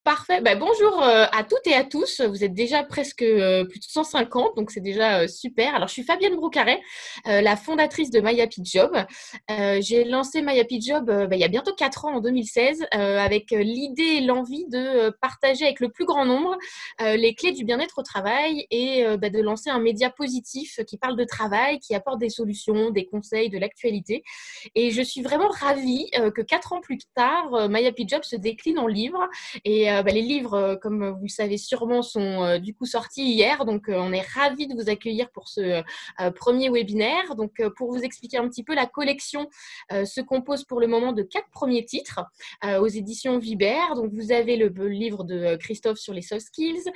Parfait. Bonjour à toutes et à tous. Vous êtes déjà presque plus de 150, donc c'est déjà super. Alors, je suis Fabienne Broucaret, la fondatrice de My Happy Job. J'ai lancé My Happy Job il y a bientôt 4 ans, en 2016, avec l'idée et l'envie de partager avec le plus grand nombre les clés du bien-être au travail et de lancer un média positif qui parle de travail, qui apporte des solutions, des conseils, de l'actualité. Et je suis vraiment ravie que 4 ans plus tard, My Happy Job se décline en livre. Et les livres, comme vous le savez sûrement, sont du coup sortis hier. Donc, on est ravis de vous accueillir pour ce premier webinaire. Donc, pour vous expliquer un petit peu, la collection se compose pour le moment de 4 premiers titres aux éditions Vibert. Donc, vous avez le livre de Christophe sur les soft skills.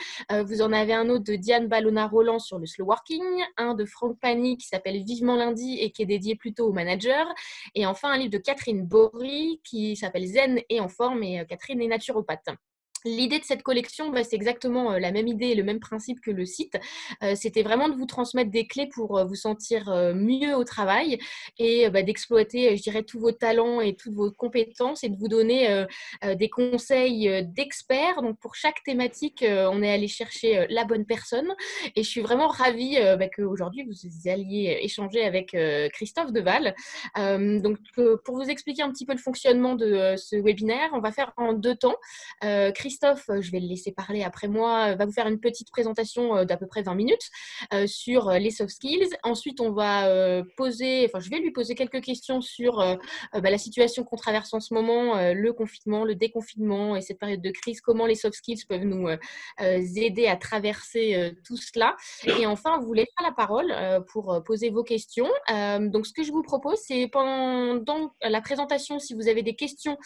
Vous en avez un autre de Diane Ballona-Roland sur le slow working. Un de Franck Pagny qui s'appelle Vivement lundi et qui est dédié plutôt aux managers. Et enfin, un livre de Catherine Bory qui s'appelle Zen et en forme. Et Catherine est naturopathe. L'idée de cette collection, c'est exactement la même idée et le même principe que le site. C'était vraiment de vous transmettre des clés pour vous sentir mieux au travail et d'exploiter, je dirais, tous vos talents et toutes vos compétences et de vous donner des conseils d'experts. Donc, pour chaque thématique, on est allé chercher la bonne personne. Et je suis vraiment ravie qu'aujourd'hui, vous alliez échanger avec Christophe Deval. Pour vous expliquer un petit peu le fonctionnement de ce webinaire, on va faire en 2 temps. Christophe, je vais le laisser parler après moi, va vous faire une petite présentation d'à peu près 20 minutes sur les soft skills. Ensuite, je vais lui poser quelques questions sur la situation qu'on traverse en ce moment, le confinement, le déconfinement et cette période de crise, comment les soft skills peuvent nous aider à traverser tout cela. Et enfin, on vous laissera la parole pour poser vos questions. Donc, ce que je vous propose, c'est pendant la présentation, si vous avez des questions,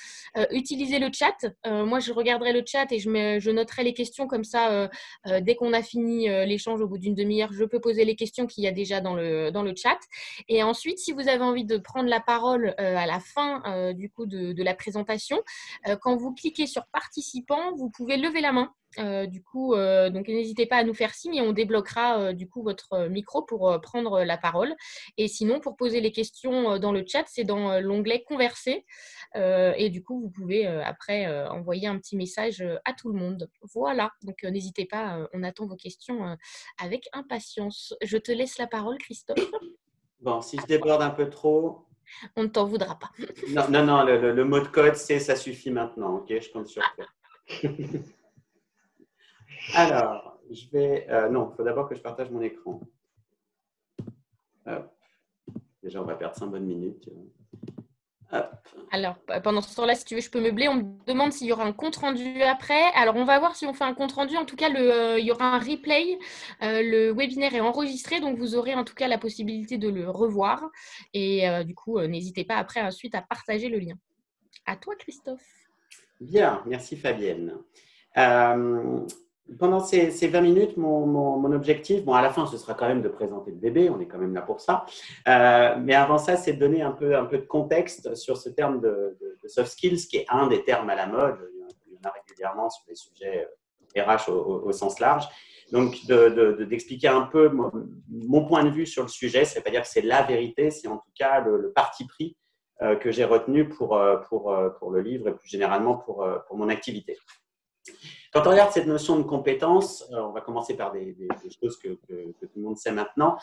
utilisez le chat. Moi, je regarderai le chat et je noterai les questions comme ça. Dès qu'on a fini l'échange au bout d'une demi-heure, je peux poser les questions qu'il y a déjà dans le chat. Et ensuite, si vous avez envie de prendre la parole à la fin du coup de la présentation, quand vous cliquez sur participant, vous pouvez lever la main. Donc n'hésitez pas à nous faire signe et on débloquera du coup votre micro pour prendre la parole. Et sinon, pour poser les questions dans le chat, c'est dans l'onglet Converser. Et du coup, vous pouvez après envoyer un petit message à tout le monde. Voilà, donc n'hésitez pas, on attend vos questions avec impatience. Je te laisse la parole, Christophe. Bon, si je déborde un peu trop… On ne t'en voudra pas. Non, non, non, le mot de code, c'est ça suffit maintenant, ok? Je compte sur toi. Alors, non, il faut d'abord que je partage mon écran. Hop. Déjà, on va perdre 5 bonnes minutes. Hop. Alors, pendant ce temps-là, si tu veux, je peux meubler. On me demande s'il y aura un compte-rendu après. Alors, on va voir si on fait un compte-rendu. En tout cas, il y aura un replay. Le webinaire est enregistré, donc vous aurez en tout cas la possibilité de le revoir. Et du coup, n'hésitez pas après ensuite à partager le lien. À toi, Christophe. Bien, merci Fabienne. Pendant ces 20 minutes, mon objectif, à la fin, ce sera quand même de présenter le bébé, on est quand même là pour ça. Mais avant ça, c'est de donner un peu de contexte sur ce terme de soft skills, qui est un des termes à la mode. Il y en a régulièrement sur les sujets RH au sens large. Donc, d'expliquer un peu mon point de vue sur le sujet, ça ne veut pas dire que c'est la vérité, c'est en tout cas le parti pris que j'ai retenu pour le livre et plus généralement pour mon activité. Quand on regarde cette notion de compétence, on va commencer par des choses que tout le monde sait maintenant.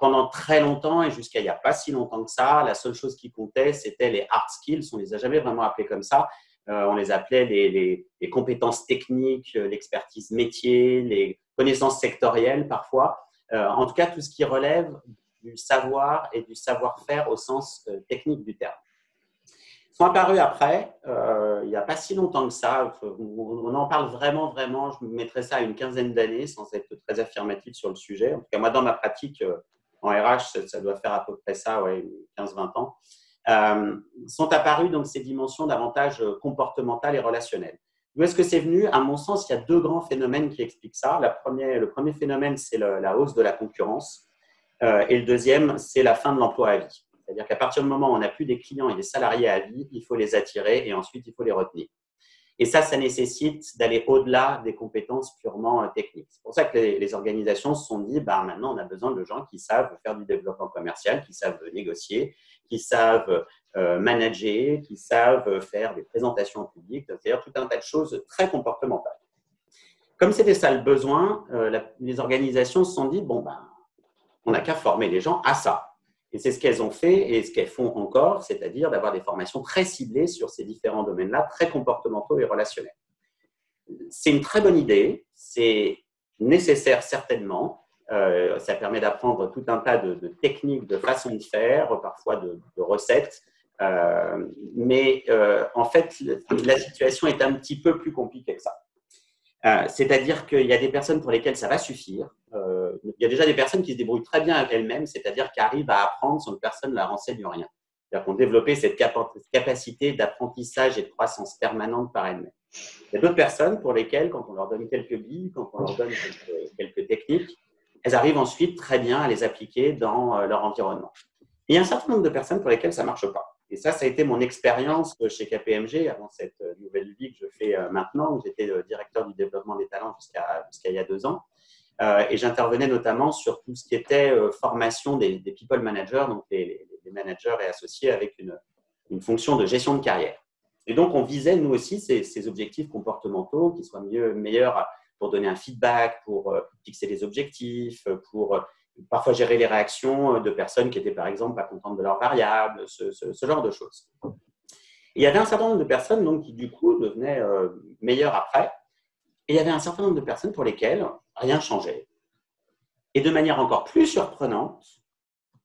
Pendant très longtemps et jusqu'à il n'y a pas si longtemps que ça, la seule chose qui comptait, c'était les hard skills. On ne les a jamais vraiment appelés comme ça. On les appelait les compétences techniques, l'expertise métier, les connaissances sectorielles parfois. En tout cas, tout ce qui relève du savoir et du savoir-faire au sens technique du terme. Sont apparus après, il n'y a pas si longtemps que ça, on en parle vraiment, je me mettrais ça à une quinzaine d'années sans être très affirmatif sur le sujet. En tout cas, moi, dans ma pratique en RH, ça doit faire à peu près ça, 15-20 ans. Sont apparues donc ces dimensions davantage comportementales et relationnelles. D'où est-ce que c'est venu? À mon sens, il y a 2 grands phénomènes qui expliquent ça. Le premier phénomène, c'est la hausse de la concurrence. Et le deuxième, c'est la fin de l'emploi à vie. C'est-à-dire qu'à partir du moment où on n'a plus des clients et des salariés à vie, il faut les attirer et ensuite, il faut les retenir. Et ça nécessite d'aller au-delà des compétences purement techniques. C'est pour ça que les organisations se sont dit, maintenant, on a besoin de gens qui savent faire du développement commercial, qui savent négocier, qui savent manager, qui savent faire des présentations en public, c'est-à-dire tout un tas de choses très comportementales. Comme c'était ça le besoin, les organisations se sont dit, bon, ben, on n'a qu'à former les gens à ça. Et c'est ce qu'elles ont fait et ce qu'elles font encore, c'est-à-dire d'avoir des formations très ciblées sur ces différents domaines-là, très comportementaux et relationnels. C'est une très bonne idée, c'est nécessaire certainement. Ça permet d'apprendre tout un tas de techniques, de façons de faire, parfois de recettes. Mais en fait, la situation est un petit peu plus compliquée que ça. C'est-à-dire qu'il y a des personnes pour lesquelles ça va suffire. Il y a déjà des personnes qui se débrouillent très bien avec elles-mêmes, c'est-à-dire qui arrivent à apprendre sans que personne ne leur enseigne rien. C'est-à-dire qu'on développé cette capacité d'apprentissage et de croissance permanente par elles-mêmes. Il y a d'autres personnes pour lesquelles, quand on leur donne quelques billes, quand on leur donne quelques techniques, elles arrivent ensuite très bien à les appliquer dans leur environnement. Il y a un certain nombre de personnes pour lesquelles ça ne marche pas. Et ça a été mon expérience chez KPMG avant cette nouvelle vie que je fais maintenant, où j'étais directeur du développement des talents jusqu'à il y a 2 ans. Et j'intervenais notamment sur tout ce qui était formation des people managers, donc les managers et associés avec une fonction de gestion de carrière. Et donc, on visait, nous aussi, ces objectifs comportementaux qui soient meilleurs pour donner un feedback, pour fixer des objectifs, pour parfois gérer les réactions de personnes qui étaient, par exemple, pas contentes de leurs variables, ce genre de choses. Et il y avait un certain nombre de personnes donc, qui, du coup, devenaient meilleures après. Et il y avait un certain nombre de personnes pour lesquelles rien ne changeait. Et de manière encore plus surprenante,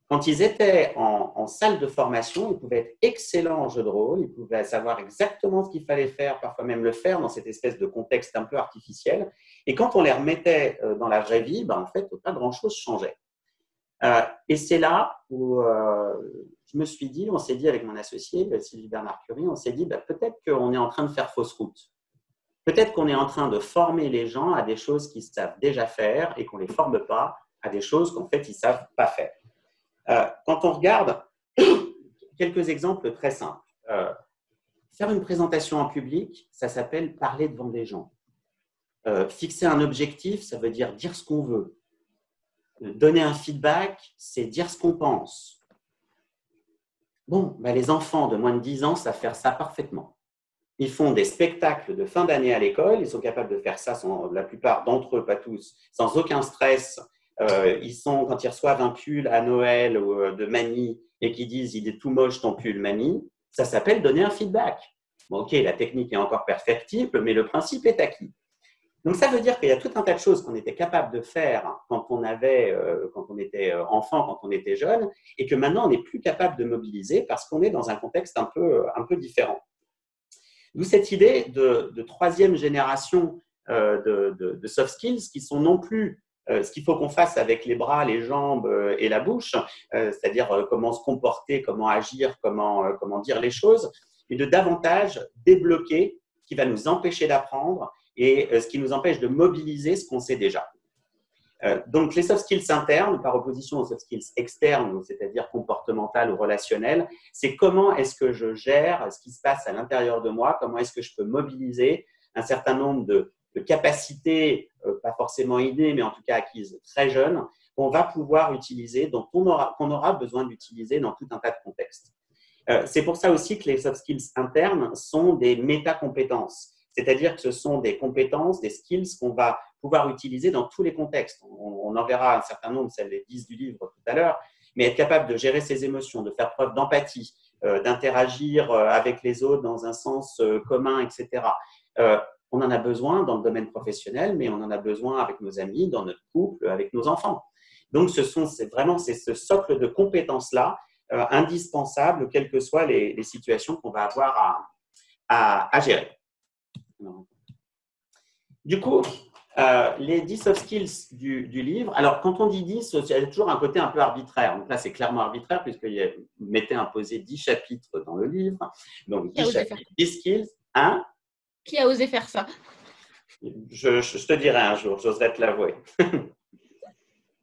quand ils étaient en salle de formation, ils pouvaient être excellents en jeu de rôle, ils pouvaient savoir exactement ce qu'il fallait faire, parfois même le faire dans cette espèce de contexte un peu artificiel. Et quand on les remettait dans la vraie vie, en fait, pas grand-chose changeait. Et c'est là où je me suis dit, on s'est dit avec mon associé, Sylvie Bernard-Curie, on s'est dit peut-être qu'on est en train de faire fausse route. Peut-être qu'on est en train de former les gens à des choses qu'ils savent déjà faire et qu'on ne les forme pas à des choses qu'en fait, ils ne savent pas faire. Quand on regarde quelques exemples très simples, faire une présentation en public, ça s'appelle parler devant des gens. Fixer un objectif, ça veut dire ce qu'on veut. Donner un feedback, c'est dire ce qu'on pense. Bon, les enfants de moins de 10 ans savent faire ça parfaitement. Ils font des spectacles de fin d'année à l'école, ils sont capables de faire ça, la plupart d'entre eux, pas tous, sans aucun stress. Quand ils reçoivent un pull à Noël ou de mamie et qu'ils disent « il est tout moche ton pull, mamie », ça s'appelle donner un feedback. Bon, ok, la technique est encore perfectible, mais le principe est acquis. Donc, ça veut dire qu'il y a tout un tas de choses qu'on était capable de faire quand on était enfant, quand on était jeune, et que maintenant, on n'est plus capable de mobiliser parce qu'on est dans un contexte un peu différent. D'où cette idée de troisième génération de soft skills qui sont non plus ce qu'il faut qu'on fasse avec les bras, les jambes et la bouche, c'est-à-dire comment se comporter, comment agir, comment dire les choses, et de davantage débloquer ce qui va nous empêcher d'apprendre et ce qui nous empêche de mobiliser ce qu'on sait déjà. Donc, les soft skills internes, par opposition aux soft skills externes, c'est-à-dire comportementales ou relationnelles, c'est comment est-ce que je gère ce qui se passe à l'intérieur de moi, comment est-ce que je peux mobiliser un certain nombre de capacités, pas forcément innées, mais en tout cas acquises très jeunes, qu'on va pouvoir utiliser, qu'on aura besoin d'utiliser dans tout un tas de contextes. C'est pour ça aussi que les soft skills internes sont des métacompétences. C'est-à-dire que ce sont des compétences, des skills qu'on va pouvoir utiliser dans tous les contextes. On en verra un certain nombre, c'est les 10 du livre tout à l'heure, mais être capable de gérer ses émotions, de faire preuve d'empathie, d'interagir avec les autres dans un sens commun, etc. On en a besoin dans le domaine professionnel, mais on en a besoin avec nos amis, dans notre couple, avec nos enfants. Donc, c'est ce socle de compétences-là indispensable, quelles que soient les situations qu'on va avoir à gérer. Du coup, les 10 soft skills du livre, alors quand on dit 10, il y a toujours un côté un peu arbitraire. Donc là, c'est clairement arbitraire puisqu'il m'était imposé 10 chapitres dans le livre. Donc 10 chapitres, 10 skills. Hein? Qui a osé faire ça? Je te dirai un jour, j'oserais te l'avouer.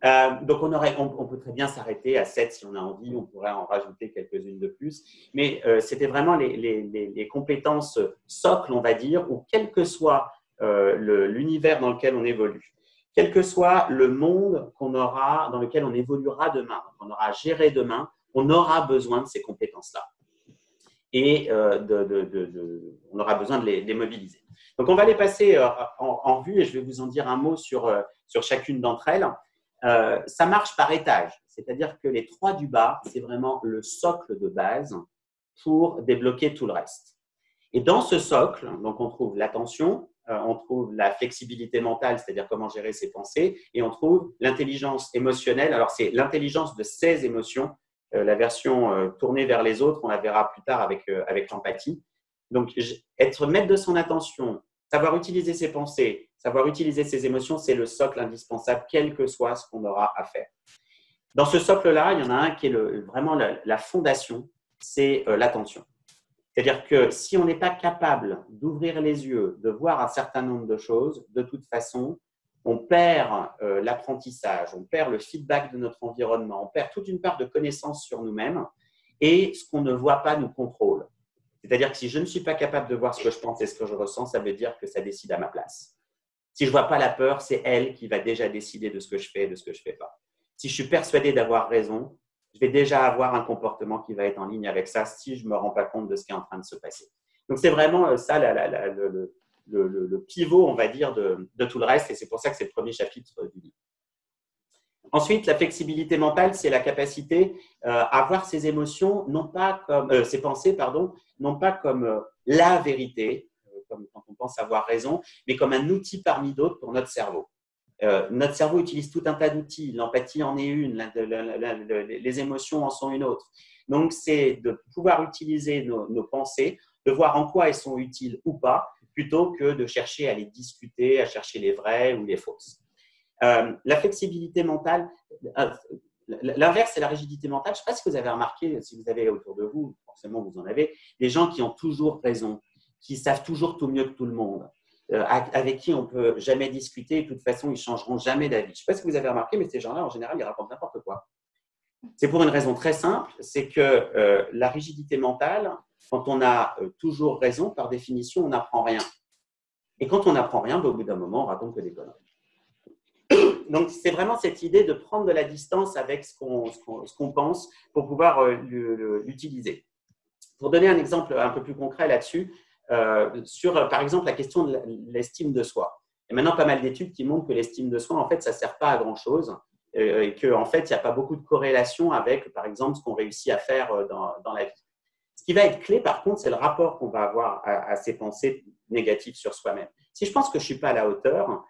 Donc, on peut très bien s'arrêter à 7 si on a envie, on pourrait en rajouter quelques-unes de plus. Mais c'était vraiment les compétences socles, on va dire, ou quel que soit l'univers dans lequel on évolue, quel que soit le monde dans lequel on évoluera demain, qu'on aura à gérer demain, on aura besoin de ces compétences-là. Et on aura besoin de les mobiliser. Donc, on va les passer en revue et je vais vous en dire un mot sur chacune d'entre elles. Ça marche par étage, c'est-à-dire que les 3 du bas, c'est vraiment le socle de base pour débloquer tout le reste. Et dans ce socle, donc on trouve l'attention, on trouve la flexibilité mentale, c'est-à-dire comment gérer ses pensées, et on trouve l'intelligence émotionnelle. Alors, c'est l'intelligence de ses émotions. La version tournée vers les autres, on la verra plus tard avec l'empathie. Donc, être maître de son attention, savoir utiliser ses pensées, savoir utiliser ses émotions, c'est le socle indispensable, quel que soit ce qu'on aura à faire. Dans ce socle-là, il y en a un qui est vraiment la fondation, c'est l'attention. C'est-à-dire que si on n'est pas capable d'ouvrir les yeux, de voir un certain nombre de choses, de toute façon, on perd l'apprentissage, on perd le feedback de notre environnement, on perd toute une part de connaissance sur nous-mêmes et ce qu'on ne voit pas nous contrôle. C'est-à-dire que si je ne suis pas capable de voir ce que je pense et ce que je ressens, ça veut dire que ça décide à ma place. Si je ne vois pas la peur, c'est elle qui va déjà décider de ce que je fais et de ce que je ne fais pas. Si je suis persuadé d'avoir raison, je vais déjà avoir un comportement qui va être en ligne avec ça si je ne me rends pas compte de ce qui est en train de se passer. Donc, c'est vraiment ça le pivot, on va dire, de tout le reste et c'est pour ça que c'est le premier chapitre du livre. Ensuite, la flexibilité mentale, c'est la capacité à voir ses émotions, non pas comme ses pensées, pardon, non pas comme la vérité, comme quand on pense avoir raison, mais comme un outil parmi d'autres pour notre cerveau. Notre cerveau utilise tout un tas d'outils, l'empathie en est une, les émotions en sont une autre. Donc, c'est de pouvoir utiliser nos pensées, de voir en quoi elles sont utiles ou pas, plutôt que de chercher à les discuter, à chercher les vraies ou les fausses. La flexibilité mentale, l'inverse, c'est la rigidité mentale. Je ne sais pas si vous avez remarqué, si vous avez autour de vous, forcément vous en avez, des gens qui ont toujours raison, qui savent toujours tout mieux que tout le monde, avec qui on ne peut jamais discuter et de toute façon, ils ne changeront jamais d'avis. Je ne sais pas si vous avez remarqué, mais ces gens-là, en général, ils racontent n'importe quoi. C'est pour une raison très simple, c'est que la rigidité mentale, quand on a toujours raison, par définition, on n'apprend rien. Et quand on n'apprend rien, au bout d'un moment, on raconte que des conneries. Donc, c'est vraiment cette idée de prendre de la distance avec ce qu'on pense pour pouvoir l'utiliser. Pour donner un exemple un peu plus concret là-dessus, sur, par exemple, la question de l'estime de soi. Il y a maintenant pas mal d'études qui montrent que l'estime de soi, en fait, ça ne sert pas à grand-chose et qu'en fait, il n'y a pas beaucoup de corrélation avec, par exemple, ce qu'on réussit à faire dans la vie. Ce qui va être clé, par contre, c'est le rapport qu'on va avoir à ces pensées négatives sur soi-même. Si je pense que je ne suis pas à la hauteur,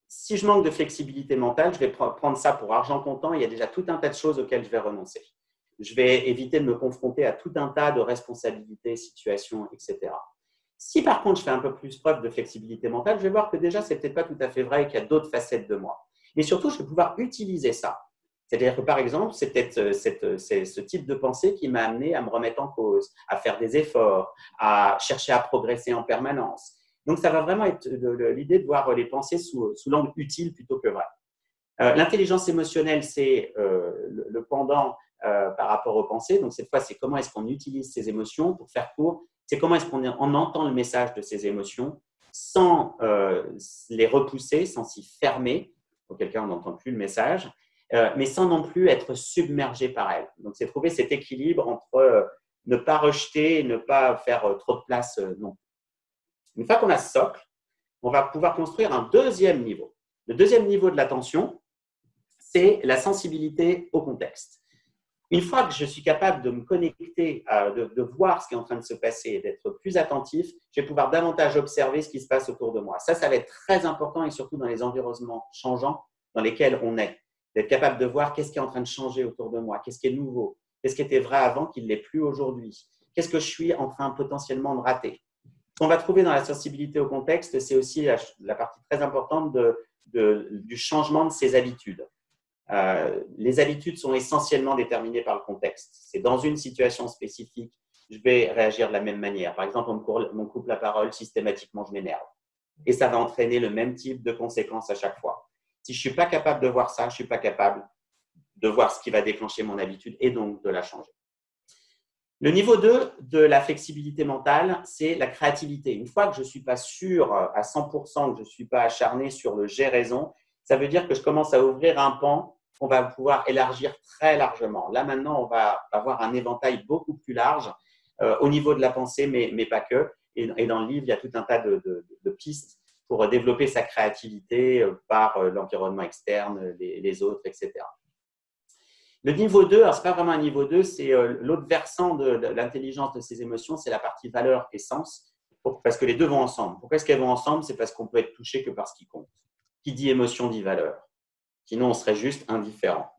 si je manque de flexibilité mentale, je vais prendre ça pour argent comptant. Il y a déjà tout un tas de choses auxquelles je vais renoncer. Je vais éviter de me confronter à tout un tas de responsabilités, situations, etc. Si par contre, je fais un peu plus preuve de flexibilité mentale, je vais voir que déjà, ce n'est peut-être pas tout à fait vrai et qu'il y a d'autres facettes de moi. Mais surtout, je vais pouvoir utiliser ça. C'est-à-dire que, par exemple, c'est peut-être ce type de pensée qui m'a amené à me remettre en cause, à faire des efforts, à chercher à progresser en permanence. Donc, ça va vraiment être l'idée de voir les pensées sous l'angle utile plutôt que vrai. L'intelligence émotionnelle, c'est le pendant par rapport aux pensées. Donc, cette fois, c'est comment est-ce qu'on utilise ces émotions. Pour faire court, c'est comment est-ce qu'on entend le message de ces émotions sans les repousser, sans s'y fermer. Auquel cas, on n'entend plus le message, mais sans non plus être submergé par elles. Donc, c'est trouver cet équilibre entre ne pas rejeter et ne pas faire trop de place non. Une fois qu'on a ce socle, on va pouvoir construire un deuxième niveau. Le deuxième niveau de l'attention, c'est la sensibilité au contexte. Une fois que je suis capable de me connecter, de voir ce qui est en train de se passer et d'être plus attentif, je vais pouvoir davantage observer ce qui se passe autour de moi. Ça va être très important et surtout dans les environnements changeants dans lesquels on est. D'être capable de voir qu'est-ce qui est en train de changer autour de moi, qu'est-ce qui est nouveau, qu'est-ce qui était vrai avant qui ne l'est plus aujourd'hui, qu'est-ce que je suis en train potentiellement de rater. Ce qu'on va trouver dans la sensibilité au contexte, c'est aussi la partie très importante du changement de ses habitudes. Les habitudes sont essentiellement déterminées par le contexte. C'est dans une situation spécifique, je vais réagir de la même manière. Par exemple, on me coupe la parole, systématiquement, je m'énerve. Et ça va entraîner le même type de conséquences à chaque fois. Si je ne suis pas capable de voir ça, je ne suis pas capable de voir ce qui va déclencher mon habitude et donc de la changer. Le niveau 2 de la flexibilité mentale, c'est la créativité. Une fois que je ne suis pas sûr à 100%, que je ne suis pas acharné sur le « j'ai raison », ça veut dire que je commence à ouvrir un pan on va pouvoir élargir très largement. Là, maintenant, on va avoir un éventail beaucoup plus large au niveau de la pensée, mais pas que. Et dans le livre, il y a tout un tas de pistes pour développer sa créativité par l'environnement externe, les autres, etc. Le niveau 2, alors ce n'est pas vraiment un niveau 2, c'est l'autre versant de l'intelligence de ces émotions, c'est la partie valeur et sens, parce que les deux vont ensemble. Pourquoi est-ce qu'elles vont ensemble? C'est parce qu'on peut être touché que par ce qui compte. Qui dit émotion dit valeur. Sinon, on serait juste indifférent.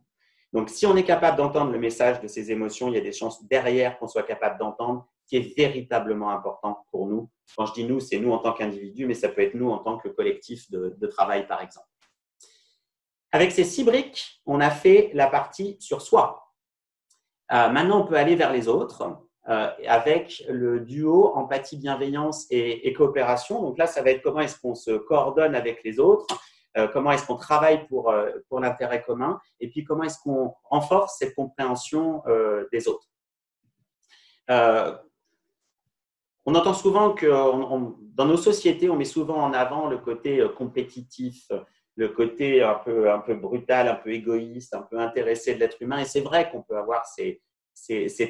Donc, si on est capable d'entendre le message de ces émotions, il y a des chances derrière qu'on soit capable d'entendre ce qui est véritablement important pour nous. Quand je dis nous, c'est nous en tant qu'individu, mais ça peut être nous en tant que collectif de travail, par exemple. Avec ces 6 briques, on a fait la partie sur soi. Maintenant, on peut aller vers les autres avec le duo empathie, bienveillance et coopération. Donc là, ça va être comment est-ce qu'on se coordonne avec les autres, comment est-ce qu'on travaille pour l'intérêt commun, et puis comment est-ce qu'on renforce cette compréhension des autres. On entend souvent que dans nos sociétés, on met souvent en avant le côté compétitif, le côté un peu brutal, un peu égoïste, un peu intéressé de l'être humain. Et c'est vrai qu'on peut avoir ces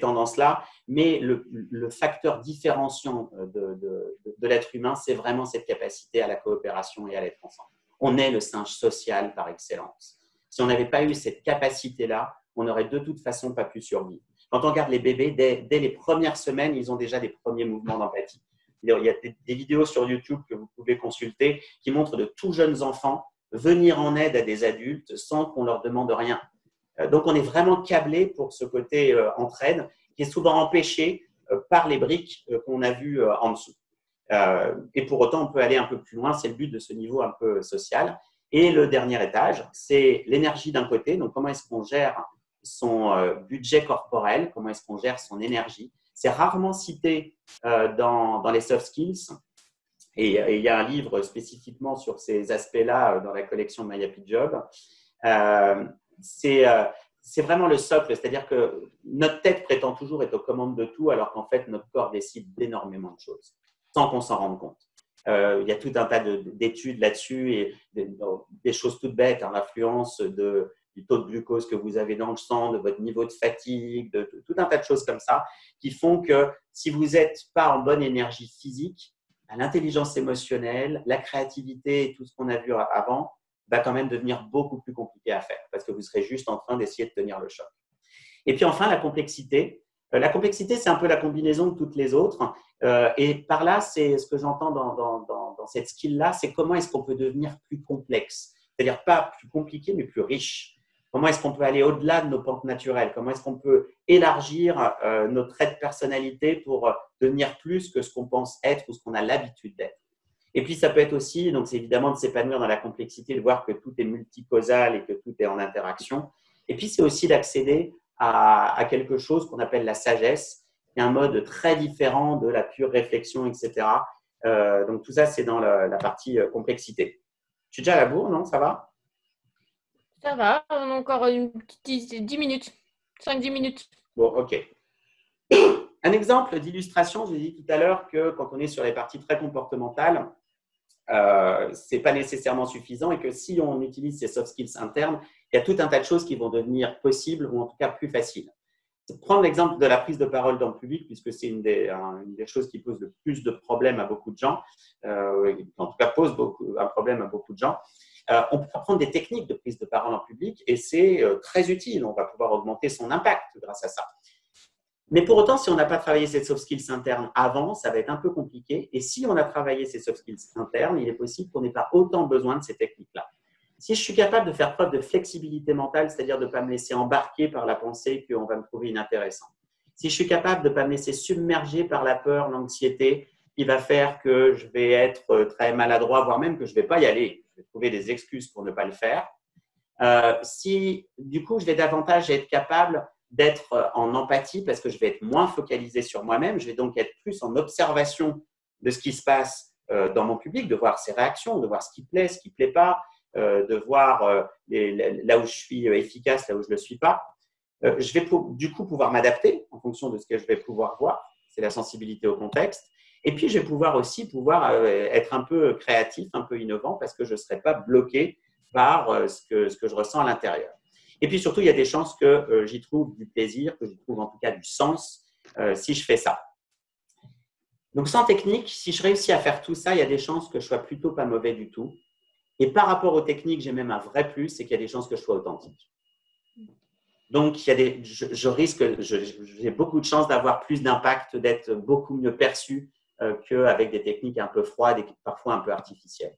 tendances-là, mais le facteur différenciant de l'être humain, c'est vraiment cette capacité à la coopération et à l'être ensemble. On est le singe social par excellence. Si on n'avait pas eu cette capacité-là, on n'aurait de toute façon pas pu survivre. Quand on regarde les bébés, dès les premières semaines, ils ont déjà des premiers mouvements d'empathie. Il y a des vidéos sur YouTube que vous pouvez consulter qui montrent de tout jeunes enfants venir en aide à des adultes sans qu'on leur demande rien. Donc, on est vraiment câblé pour ce côté entraide qui est souvent empêché par les briques qu'on a vues en dessous. Et pour autant, on peut aller un peu plus loin. C'est le but de ce niveau un peu social. Et le dernier étage, c'est l'énergie d'un côté. Donc, comment est-ce qu'on gère son budget corporel? Comment est-ce qu'on gère son énergie? C'est rarement cité dans les soft skills. Et il y a un livre spécifiquement sur ces aspects-là dans la collection My Happy Job. C'est vraiment le socle, c'est-à-dire que notre tête prétend toujours être aux commandes de tout, alors qu'en fait, notre corps décide d'énormément de choses, sans qu'on s'en rende compte. Il y a tout un tas d'études là-dessus et des choses toutes bêtes, l'influence du taux de glucose que vous avez dans le sang, de votre niveau de fatigue, de tout un tas de choses comme ça, qui font que si vous n'êtes pas en bonne énergie physique, l'intelligence émotionnelle, la créativité et tout ce qu'on a vu avant va quand même devenir beaucoup plus compliqué à faire parce que vous serez juste en train d'essayer de tenir le choc. Et puis enfin, la complexité. La complexité, c'est un peu la combinaison de toutes les autres. Et par là, c'est ce que j'entends dans cette skill-là, c'est comment est-ce qu'on peut devenir plus complexe. C'est-à-dire pas plus compliqué, mais plus riche. Comment est-ce qu'on peut aller au-delà de nos pentes naturelles? Comment est-ce qu'on peut élargir nos traits de personnalité pour devenir plus que ce qu'on pense être ou ce qu'on a l'habitude d'être? Et puis, ça peut être aussi, donc c'est évidemment de s'épanouir dans la complexité, de voir que tout est multicausal et que tout est en interaction. Et puis, c'est aussi d'accéder à quelque chose qu'on appelle la sagesse, qui est un mode très différent de la pure réflexion, etc. Donc, tout ça, c'est dans la partie complexité. Je suis déjà à la bourre, non? Ça va? Ça va, on a encore une petite 10 minutes, 5-10 minutes. Bon, ok. Un exemple d'illustration, je l'ai dit tout à l'heure que quand on est sur les parties très comportementales, ce n'est pas nécessairement suffisant et que si on utilise ces soft skills internes, il y a tout un tas de choses qui vont devenir possibles ou en tout cas plus faciles. Prendre l'exemple de la prise de parole dans le public, puisque c'est une des choses qui pose le plus de problèmes à beaucoup de gens, en tout cas pose un problème à beaucoup de gens. On peut apprendre des techniques de prise de parole en public et c'est très utile. On va pouvoir augmenter son impact grâce à ça. Mais pour autant, si on n'a pas travaillé ces soft skills internes avant, ça va être un peu compliqué. Et si on a travaillé ces soft skills internes, il est possible qu'on n'ait pas autant besoin de ces techniques-là. Si je suis capable de faire preuve de flexibilité mentale, c'est-à-dire de ne pas me laisser embarquer par la pensée qu'on va me trouver inintéressant. Si je suis capable de ne pas me laisser submerger par la peur, l'anxiété, qui va faire que je vais être très maladroit, voire même que je ne vais pas y aller. Je vais trouver des excuses pour ne pas le faire. Si, du coup, je vais davantage être capable d'être en empathie parce que je vais être moins focalisé sur moi-même. Je vais donc être plus en observation de ce qui se passe dans mon public, de voir ses réactions, de voir ce qui plaît, ce qui ne plaît pas, de voir là où je suis efficace, là où je ne le suis pas. Je vais du coup pouvoir m'adapter en fonction de ce que je vais pouvoir voir. C'est la sensibilité au contexte. Et puis, je vais pouvoir aussi être un peu créatif, un peu innovant parce que je ne serai pas bloqué par ce que je ressens à l'intérieur. Et puis surtout, il y a des chances que j'y trouve du plaisir, que j'y trouve en tout cas du sens si je fais ça. Donc, sans technique, si je réussis à faire tout ça, il y a des chances que je sois plutôt pas mauvais du tout. Et par rapport aux techniques, j'ai même un vrai plus, c'est qu'il y a des chances que je sois authentique. Donc, j'ai beaucoup de chances d'avoir plus d'impact, d'être beaucoup mieux perçu qu'avec des techniques un peu froides et parfois un peu artificielles.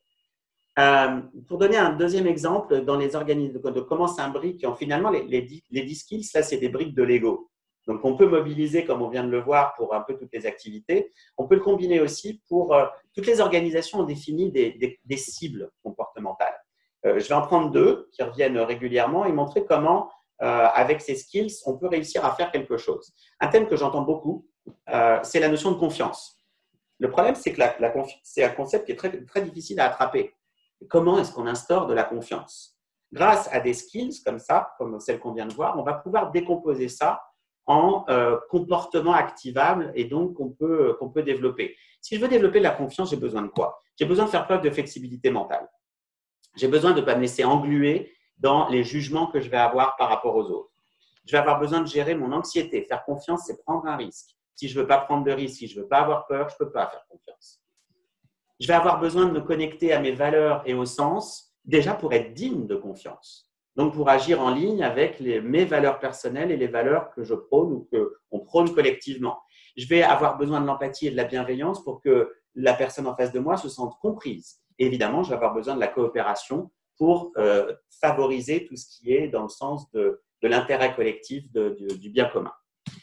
Pour donner un deuxième exemple, dans les organismes de comment s'imbriquent, finalement, les 10 skills, là, c'est des briques de Lego. Donc, on peut mobiliser, comme on vient de le voir, pour un peu toutes les activités. On peut le combiner aussi pour… toutes les organisations ont défini des cibles comportementales. Je vais en prendre 2 qui reviennent régulièrement et montrer comment, avec ces skills, on peut réussir à faire quelque chose. Un thème que j'entends beaucoup, c'est la notion de confiance. Le problème, c'est que la confiance, c'est un concept qui est très, très difficile à attraper. Comment est-ce qu'on instaure de la confiance? Grâce à des skills comme ça, comme celles qu'on vient de voir, on va pouvoir décomposer ça en comportements activables et donc qu'on peut développer. Si je veux développer de la confiance, j'ai besoin de quoi? J'ai besoin de faire preuve de flexibilité mentale. J'ai besoin de ne pas me laisser engluer dans les jugements que je vais avoir par rapport aux autres. Je vais avoir besoin de gérer mon anxiété. Faire confiance, c'est prendre un risque. Si je ne veux pas prendre de risque, si je ne veux pas avoir peur, je ne peux pas faire confiance. Je vais avoir besoin de me connecter à mes valeurs et au sens, déjà pour être digne de confiance. Donc, pour agir en ligne avec mes valeurs personnelles et les valeurs que je prône ou qu'on prône collectivement. Je vais avoir besoin de l'empathie et de la bienveillance pour que la personne en face de moi se sente comprise. Et évidemment, je vais avoir besoin de la coopération pour favoriser tout ce qui est dans le sens de l'intérêt collectif, du bien commun.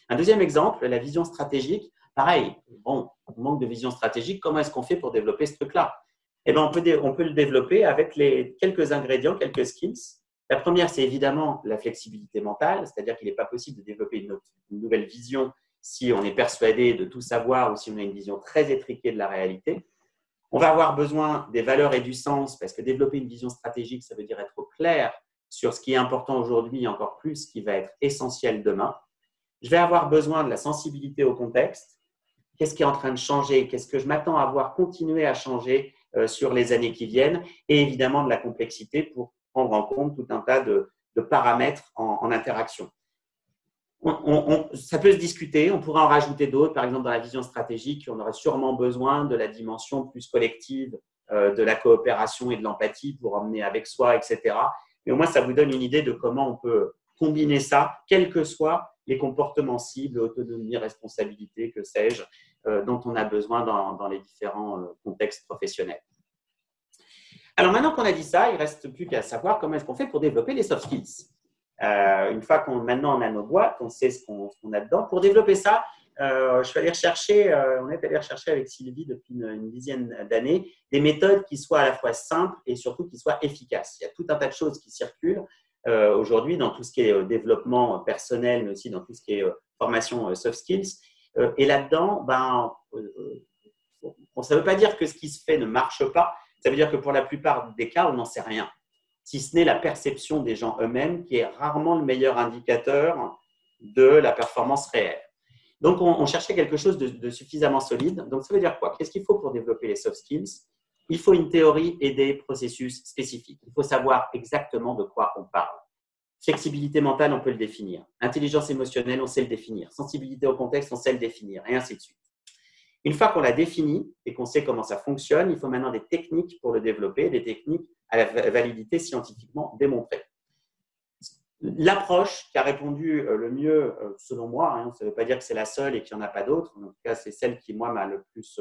Un deuxième exemple, la vision stratégique. Pareil, bon, on manque de vision stratégique. Comment est-ce qu'on fait pour développer ce truc-là? Eh bien, on peut le développer avec quelques ingrédients, quelques skills. La première, c'est évidemment la flexibilité mentale, c'est-à-dire qu'il n'est pas possible de développer une nouvelle vision si on est persuadé de tout savoir ou si on a une vision très étriquée de la réalité. On va avoir besoin des valeurs et du sens, parce que développer une vision stratégique, ça veut dire être au clair sur ce qui est important aujourd'hui et encore plus ce qui va être essentiel demain. Je vais avoir besoin de la sensibilité au contexte. Qu'est-ce qui est en train de changer? Qu'est-ce que je m'attends à voir continuer à changer sur les années qui viennent? Et évidemment de la complexité pour prendre en compte tout un tas de paramètres en interaction. Ça peut se discuter, on pourrait en rajouter d'autres. Par exemple, dans la vision stratégique, on aurait sûrement besoin de la dimension plus collective, de la coopération et de l'empathie pour emmener avec soi, etc. Mais au moins, ça vous donne une idée de comment on peut combiner ça, quels que soient les comportements cibles, autonomie, responsabilité, que sais-je, dont on a besoin dans les différents contextes professionnels. Alors maintenant qu'on a dit ça, il ne reste plus qu'à savoir comment est-ce qu'on fait pour développer les soft skills. Une fois maintenant on a nos boîtes, on sait ce qu'on a dedans. Pour développer ça, on est allé rechercher avec Sylvie depuis une dizaine d'années des méthodes qui soient à la fois simples et surtout qui soient efficaces. Il y a tout un tas de choses qui circulent aujourd'hui dans tout ce qui est développement personnel, mais aussi dans tout ce qui est formation soft skills. Et là-dedans, ça ne veut pas dire que ce qui se fait ne marche pas. Ça veut dire que pour la plupart des cas, on n'en sait rien, si ce n'est la perception des gens eux-mêmes qui est rarement le meilleur indicateur de la performance réelle. Donc, on cherchait quelque chose de suffisamment solide. Donc, ça veut dire quoi? Qu'est-ce qu'il faut pour développer les soft skills? Il faut une théorie et des processus spécifiques. Il faut savoir exactement de quoi on parle. Flexibilité mentale, on peut le définir. Intelligence émotionnelle, on sait le définir. Sensibilité au contexte, on sait le définir, et ainsi de suite. Une fois qu'on l'a défini et qu'on sait comment ça fonctionne, il faut maintenant des techniques pour le développer, des techniques à la validité scientifiquement démontrée. L'approche qui a répondu le mieux, selon moi, ça ne veut pas dire que c'est la seule et qu'il n'y en a pas d'autres, en tout cas c'est celle qui, moi, m'a le plus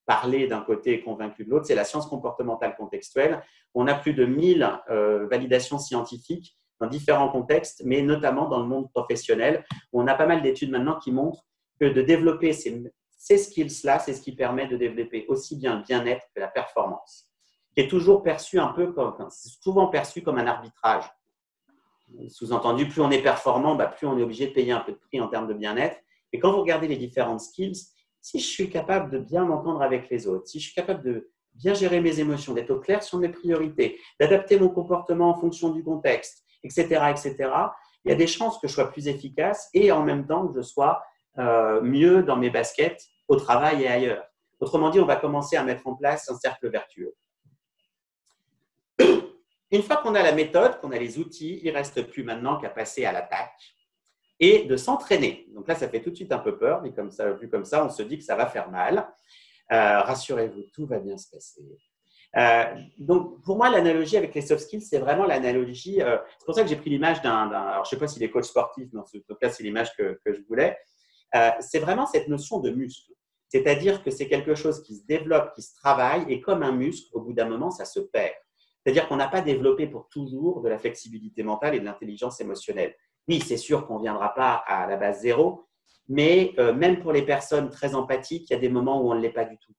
parlé d'un côté et convaincu de l'autre, c'est la science comportementale contextuelle. On a plus de 1000 validations scientifiques dans différents contextes, mais notamment dans le monde professionnel. On a pas mal d'études maintenant qui montrent que de développer ces skills-là, c'est ce qui permet de développer aussi bien le bien-être que la performance, qui est toujours perçu souvent perçu comme un arbitrage. Sous-entendu, plus on est performant, plus on est obligé de payer un peu de prix en termes de bien-être. Et quand vous regardez les différentes skills, si je suis capable de bien m'entendre avec les autres, si je suis capable de bien gérer mes émotions, d'être au clair sur mes priorités, d'adapter mon comportement en fonction du contexte, etc., il y a des chances que je sois plus efficace et en même temps que je sois mieux dans mes baskets au travail et ailleurs. Autrement dit, on va commencer à mettre en place un cercle vertueux. Une fois qu'on a la méthode, qu'on a les outils, il ne reste plus maintenant qu'à passer à l'attaque et de s'entraîner. Donc là, ça fait tout de suite un peu peur, mais vu comme ça, on se dit que ça va faire mal. Rassurez-vous, tout va bien se passer. Donc, pour moi, l'analogie avec les soft skills, c'est vraiment l'analogie. C'est pour ça que j'ai pris l'image alors, je ne sais pas s'il est coach sportif, mais en tout cas, c'est l'image que je voulais. C'est vraiment cette notion de muscle. C'est-à-dire que c'est quelque chose qui se développe, qui se travaille, et comme un muscle, au bout d'un moment, ça se perd. C'est-à-dire qu'on n'a pas développé pour toujours de la flexibilité mentale et de l'intelligence émotionnelle. Oui, c'est sûr qu'on ne viendra pas à la base zéro, mais même pour les personnes très empathiques, il y a des moments où on ne l'est pas du tout.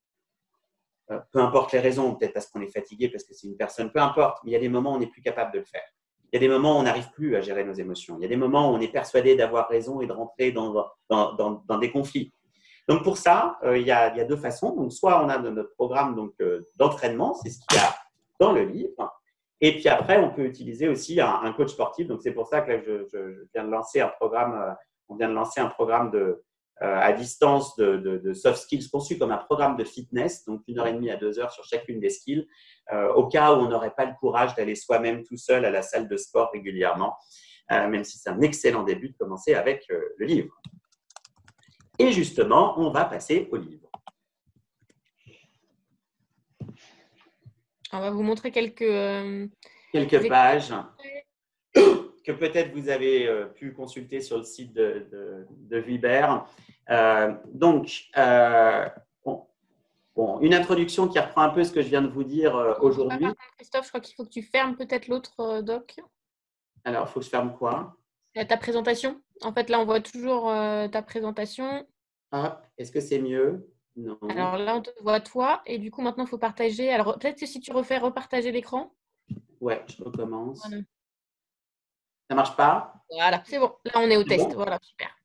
Peu importe les raisons, peut-être parce qu'on est fatigué, parce que c'est une personne, peu importe, mais il y a des moments où on n'est plus capable de le faire. Il y a des moments où on n'arrive plus à gérer nos émotions. Il y a des moments où on est persuadé d'avoir raison et de rentrer dans des conflits. Donc, pour ça, il y a deux façons. Donc, soit on a notre programme d'entraînement, c'est ce qu'il y a dans le livre. Et puis après, on peut utiliser aussi un coach sportif. Donc, c'est pour ça que là, je viens de lancer un programme. On vient de lancer un programme à distance de soft skills conçu comme un programme de fitness, donc 1h30 à 2 heures sur chacune des skills, au cas où on n'aurait pas le courage d'aller soi-même tout seul à la salle de sport régulièrement, même si c'est un excellent début de commencer avec le livre. Et justement, on va passer au livre. On va vous montrer quelques pages que peut-être vous avez pu consulter sur le site de Vibert. Une introduction qui reprend un peu ce que je viens de vous dire aujourd'hui. Christophe, je crois qu'il faut que tu fermes peut-être l'autre doc. Alors, il faut que je ferme quoi? Ta présentation. En fait, là, on voit toujours ta présentation. Ah, est-ce que c'est mieux? Non. Alors là, on te voit toi. Et du coup, maintenant, il faut partager. Alors, peut-être que si tu refais repartager l'écran. Ouais, je recommence. Voilà. Ça marche pas? Voilà, c'est bon. Là, on est au test. Bon. Voilà, super.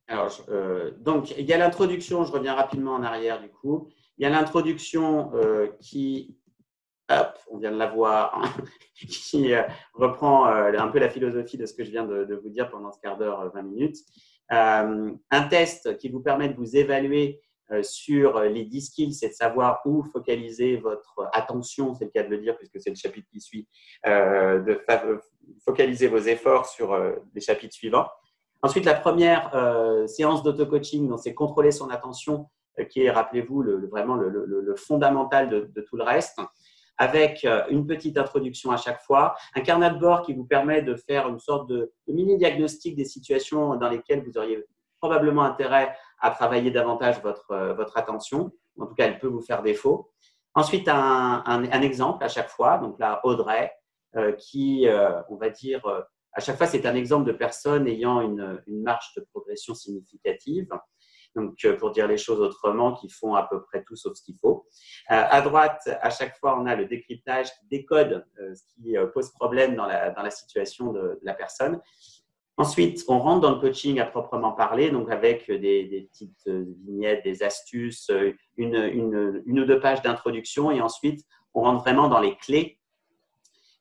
Alors, donc, il y a l'introduction. Je reviens rapidement en arrière, du coup. Il y a l'introduction qui, hop, on vient de la voir, hein, qui reprend un peu la philosophie de ce que je viens de vous dire pendant ce quart d'heure, 20 minutes. Un test qui vous permet de vous évaluer sur les 10 skills, c'est de savoir où focaliser votre attention, c'est le cas de le dire puisque c'est le chapitre qui suit, de focaliser vos efforts sur les chapitres suivants. Ensuite, la première séance d'auto-coaching, donc c'est contrôler son attention, qui est, rappelez-vous, vraiment le fondamental de tout le reste, avec une petite introduction à chaque fois, un carnet de bord qui vous permet de faire une sorte de mini-diagnostic des situations dans lesquelles vous auriez probablement intérêt à travailler davantage votre attention. En tout cas, elle peut vous faire défaut. Ensuite, un exemple à chaque fois. Donc là, Audrey, qui, on va dire, à chaque fois, c'est un exemple de personne ayant une marge de progression significative. Donc, pour dire les choses autrement, qui font à peu près tout sauf ce qu'il faut. À droite, à chaque fois, on a le décryptage qui décode ce qui pose problème dans la situation de la personne. Ensuite, on rentre dans le coaching à proprement parler, donc avec des petites vignettes, des astuces, une ou deux pages d'introduction. Et ensuite, on rentre vraiment dans les clés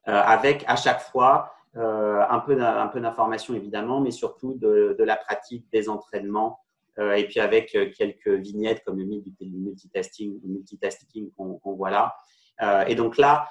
avec à chaque fois un peu d'informations évidemment, mais surtout de la pratique, des entraînements. Et puis avec quelques vignettes comme le mythe du multitasking qu'on voit là. Et donc là,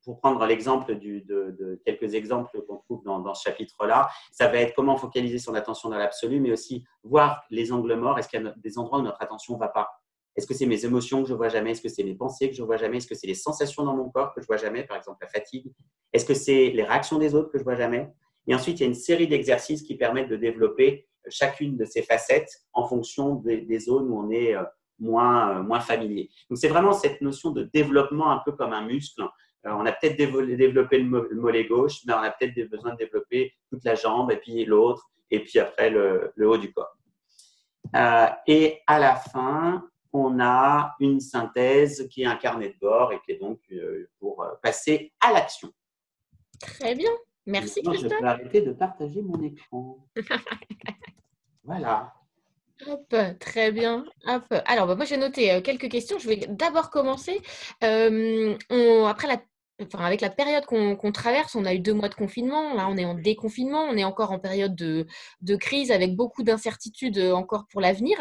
pour prendre l'exemple de quelques exemples qu'on trouve dans ce chapitre-là, ça va être comment focaliser son attention dans l'absolu, mais aussi voir les angles morts. Est-ce qu'il y a des endroits où notre attention ne va pas? Est-ce que c'est mes émotions que je ne vois jamais? Est-ce que c'est mes pensées que je ne vois jamais? Est-ce que c'est les sensations dans mon corps que je ne vois jamais, par exemple la fatigue? Est-ce que c'est les réactions des autres que je ne vois jamais? Et ensuite, il y a une série d'exercices qui permettent de développer chacune de ces facettes en fonction des zones où on est moins familier. Donc, c'est vraiment cette notion de développement un peu comme un muscle. On a peut-être développé le mollet gauche, mais on a peut-être besoin de développer toute la jambe, et puis l'autre, et puis après le haut du corps. Et à la fin, on a une synthèse qui est un carnet de bord et qui est donc pour passer à l'action. Très bien. Merci, Christophe. Je peux arrêter de partager mon écran. Voilà. Hop, très bien. Hop. Alors, moi, j'ai noté quelques questions. Je vais d'abord commencer. Avec la période qu'on traverse, on a eu 2 mois de confinement. Là, on est en déconfinement. On est encore en période de crise avec beaucoup d'incertitudes encore pour l'avenir.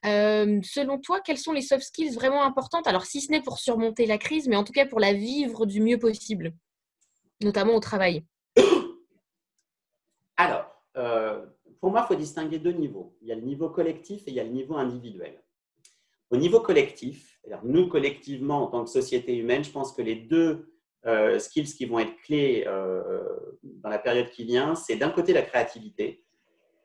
Selon toi, quelles sont les soft skills vraiment importantes? Alors, si ce n'est pour surmonter la crise, mais en tout cas pour la vivre du mieux possible. notamment au travail? Alors, pour moi, il faut distinguer deux niveaux. Il y a le niveau collectif et il y a le niveau individuel. Au niveau collectif, nous collectivement en tant que société humaine, je pense que les deux skills qui vont être clés dans la période qui vient, c'est d'un côté la créativité,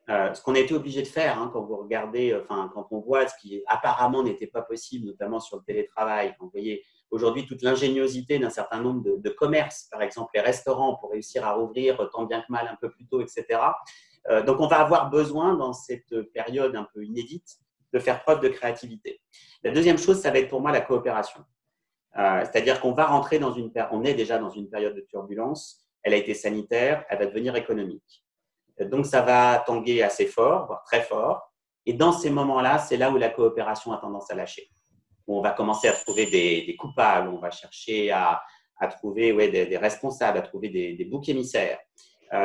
ce qu'on a été obligé de faire quand vous regardez, quand on voit ce qui apparemment n'était pas possible, notamment sur le télétravail. Vous voyez aujourd'hui toute l'ingéniosité d'un certain nombre de commerces, par exemple les restaurants, pour réussir à rouvrir tant bien que mal un peu plus tôt, etc. Donc on va avoir besoin dans cette période un peu inédite de faire preuve de créativité. La deuxième chose, ça va être pour moi la coopération. C'est-à-dire qu'on va rentrer dans on est déjà dans une période de turbulence, elle a été sanitaire, elle va devenir économique. Donc ça va tanguer assez fort, voire très fort. Et dans ces moments-là, c'est là où la coopération a tendance à lâcher. Où on va commencer à trouver des coupables, on va chercher à trouver des responsables, à trouver des boucs émissaires.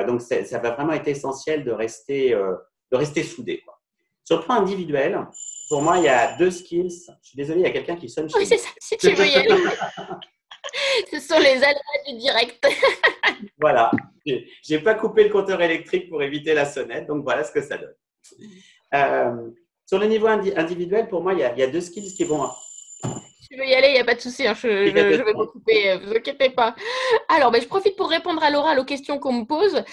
Donc ça va vraiment être essentiel de rester soudé, quoi. Sur le plan individuel, pour moi, il y a deux skills. Je suis désolé, il y a quelqu'un qui sonne chez Oui, c'est ça, si tu veux y aller. Ce sont les aléas du direct. Voilà. Je n'ai pas coupé le compteur électrique pour éviter la sonnette, donc voilà ce que ça donne. Sur le niveau individuel, pour moi, il y a deux skills qui vont… Si tu veux y aller, il n'y a pas de souci, je vais m'occuper, ne vous inquiétez pas. Alors, je profite pour répondre à l'oral aux questions qu'on me pose.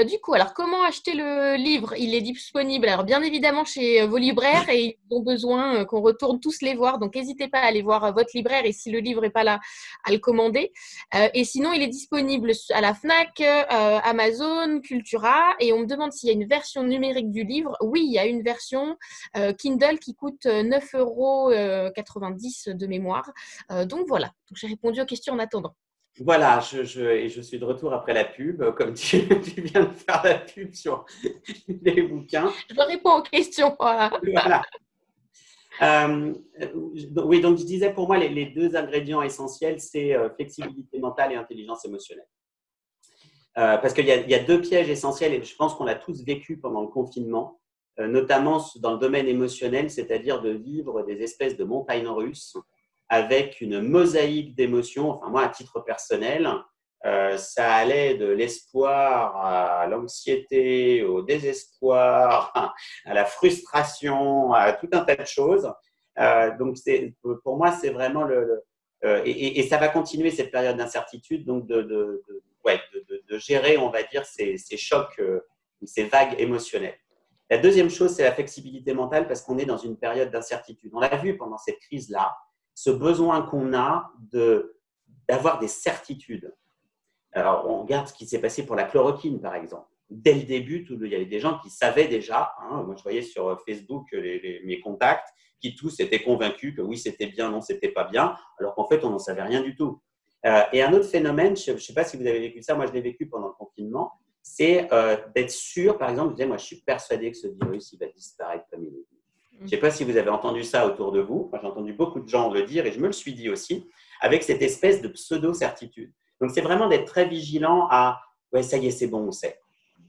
Du coup, alors, comment acheter le livre? Il est disponible, alors bien évidemment, chez vos libraires et ils ont besoin qu'on retourne tous les voir. Donc, n'hésitez pas à aller voir votre libraire et si le livre n'est pas là, à le commander. Et sinon, il est disponible à la Fnac, Amazon, Cultura. Et on me demande s'il y a une version numérique du livre. Oui, il y a une version Kindle qui coûte 9,90 € de mémoire. Donc, voilà. Donc, j'ai répondu aux questions en attendant. Voilà, je suis de retour après la pub, comme tu viens de faire la pub sur les bouquins. Je réponds aux questions, voilà. Voilà. Oui, donc je disais pour moi, les deux ingrédients essentiels, c'est flexibilité mentale et intelligence émotionnelle. Parce qu'il y a deux pièges essentiels et je pense qu'on l'a tous vécu pendant le confinement, notamment dans le domaine émotionnel, c'est-à-dire de vivre des espèces de montagnes russes avec une mosaïque d'émotions. Enfin, moi, à titre personnel, ça allait de l'espoir à l'anxiété, au désespoir, à la frustration, à tout un tas de choses. Donc, pour moi, c'est vraiment et ça va continuer cette période d'incertitude, donc de gérer, on va dire, ces chocs, ces vagues émotionnelles. La deuxième chose, c'est la flexibilité mentale parce qu'on est dans une période d'incertitude. On l'a vu pendant cette crise-là, ce besoin qu'on a d'avoir des certitudes. Alors, on regarde ce qui s'est passé pour la chloroquine, par exemple. Dès le début, il y avait des gens qui savaient déjà. Moi, je voyais sur Facebook mes contacts qui tous étaient convaincus que oui, c'était bien, non, c'était pas bien, alors qu'en fait, on n'en savait rien du tout. Et un autre phénomène, je ne sais pas si vous avez vécu ça, moi je l'ai vécu pendant le confinement, c'est d'être sûr, par exemple, moi je suis persuadé que ce virus, il va disparaître comme il est. Je ne sais pas si vous avez entendu ça autour de vous, moi j'ai entendu beaucoup de gens le dire et je me le suis dit aussi, avec cette espèce de pseudo-certitude. Donc c'est vraiment d'être très vigilant à, ouais, ça y est, c'est bon, on sait.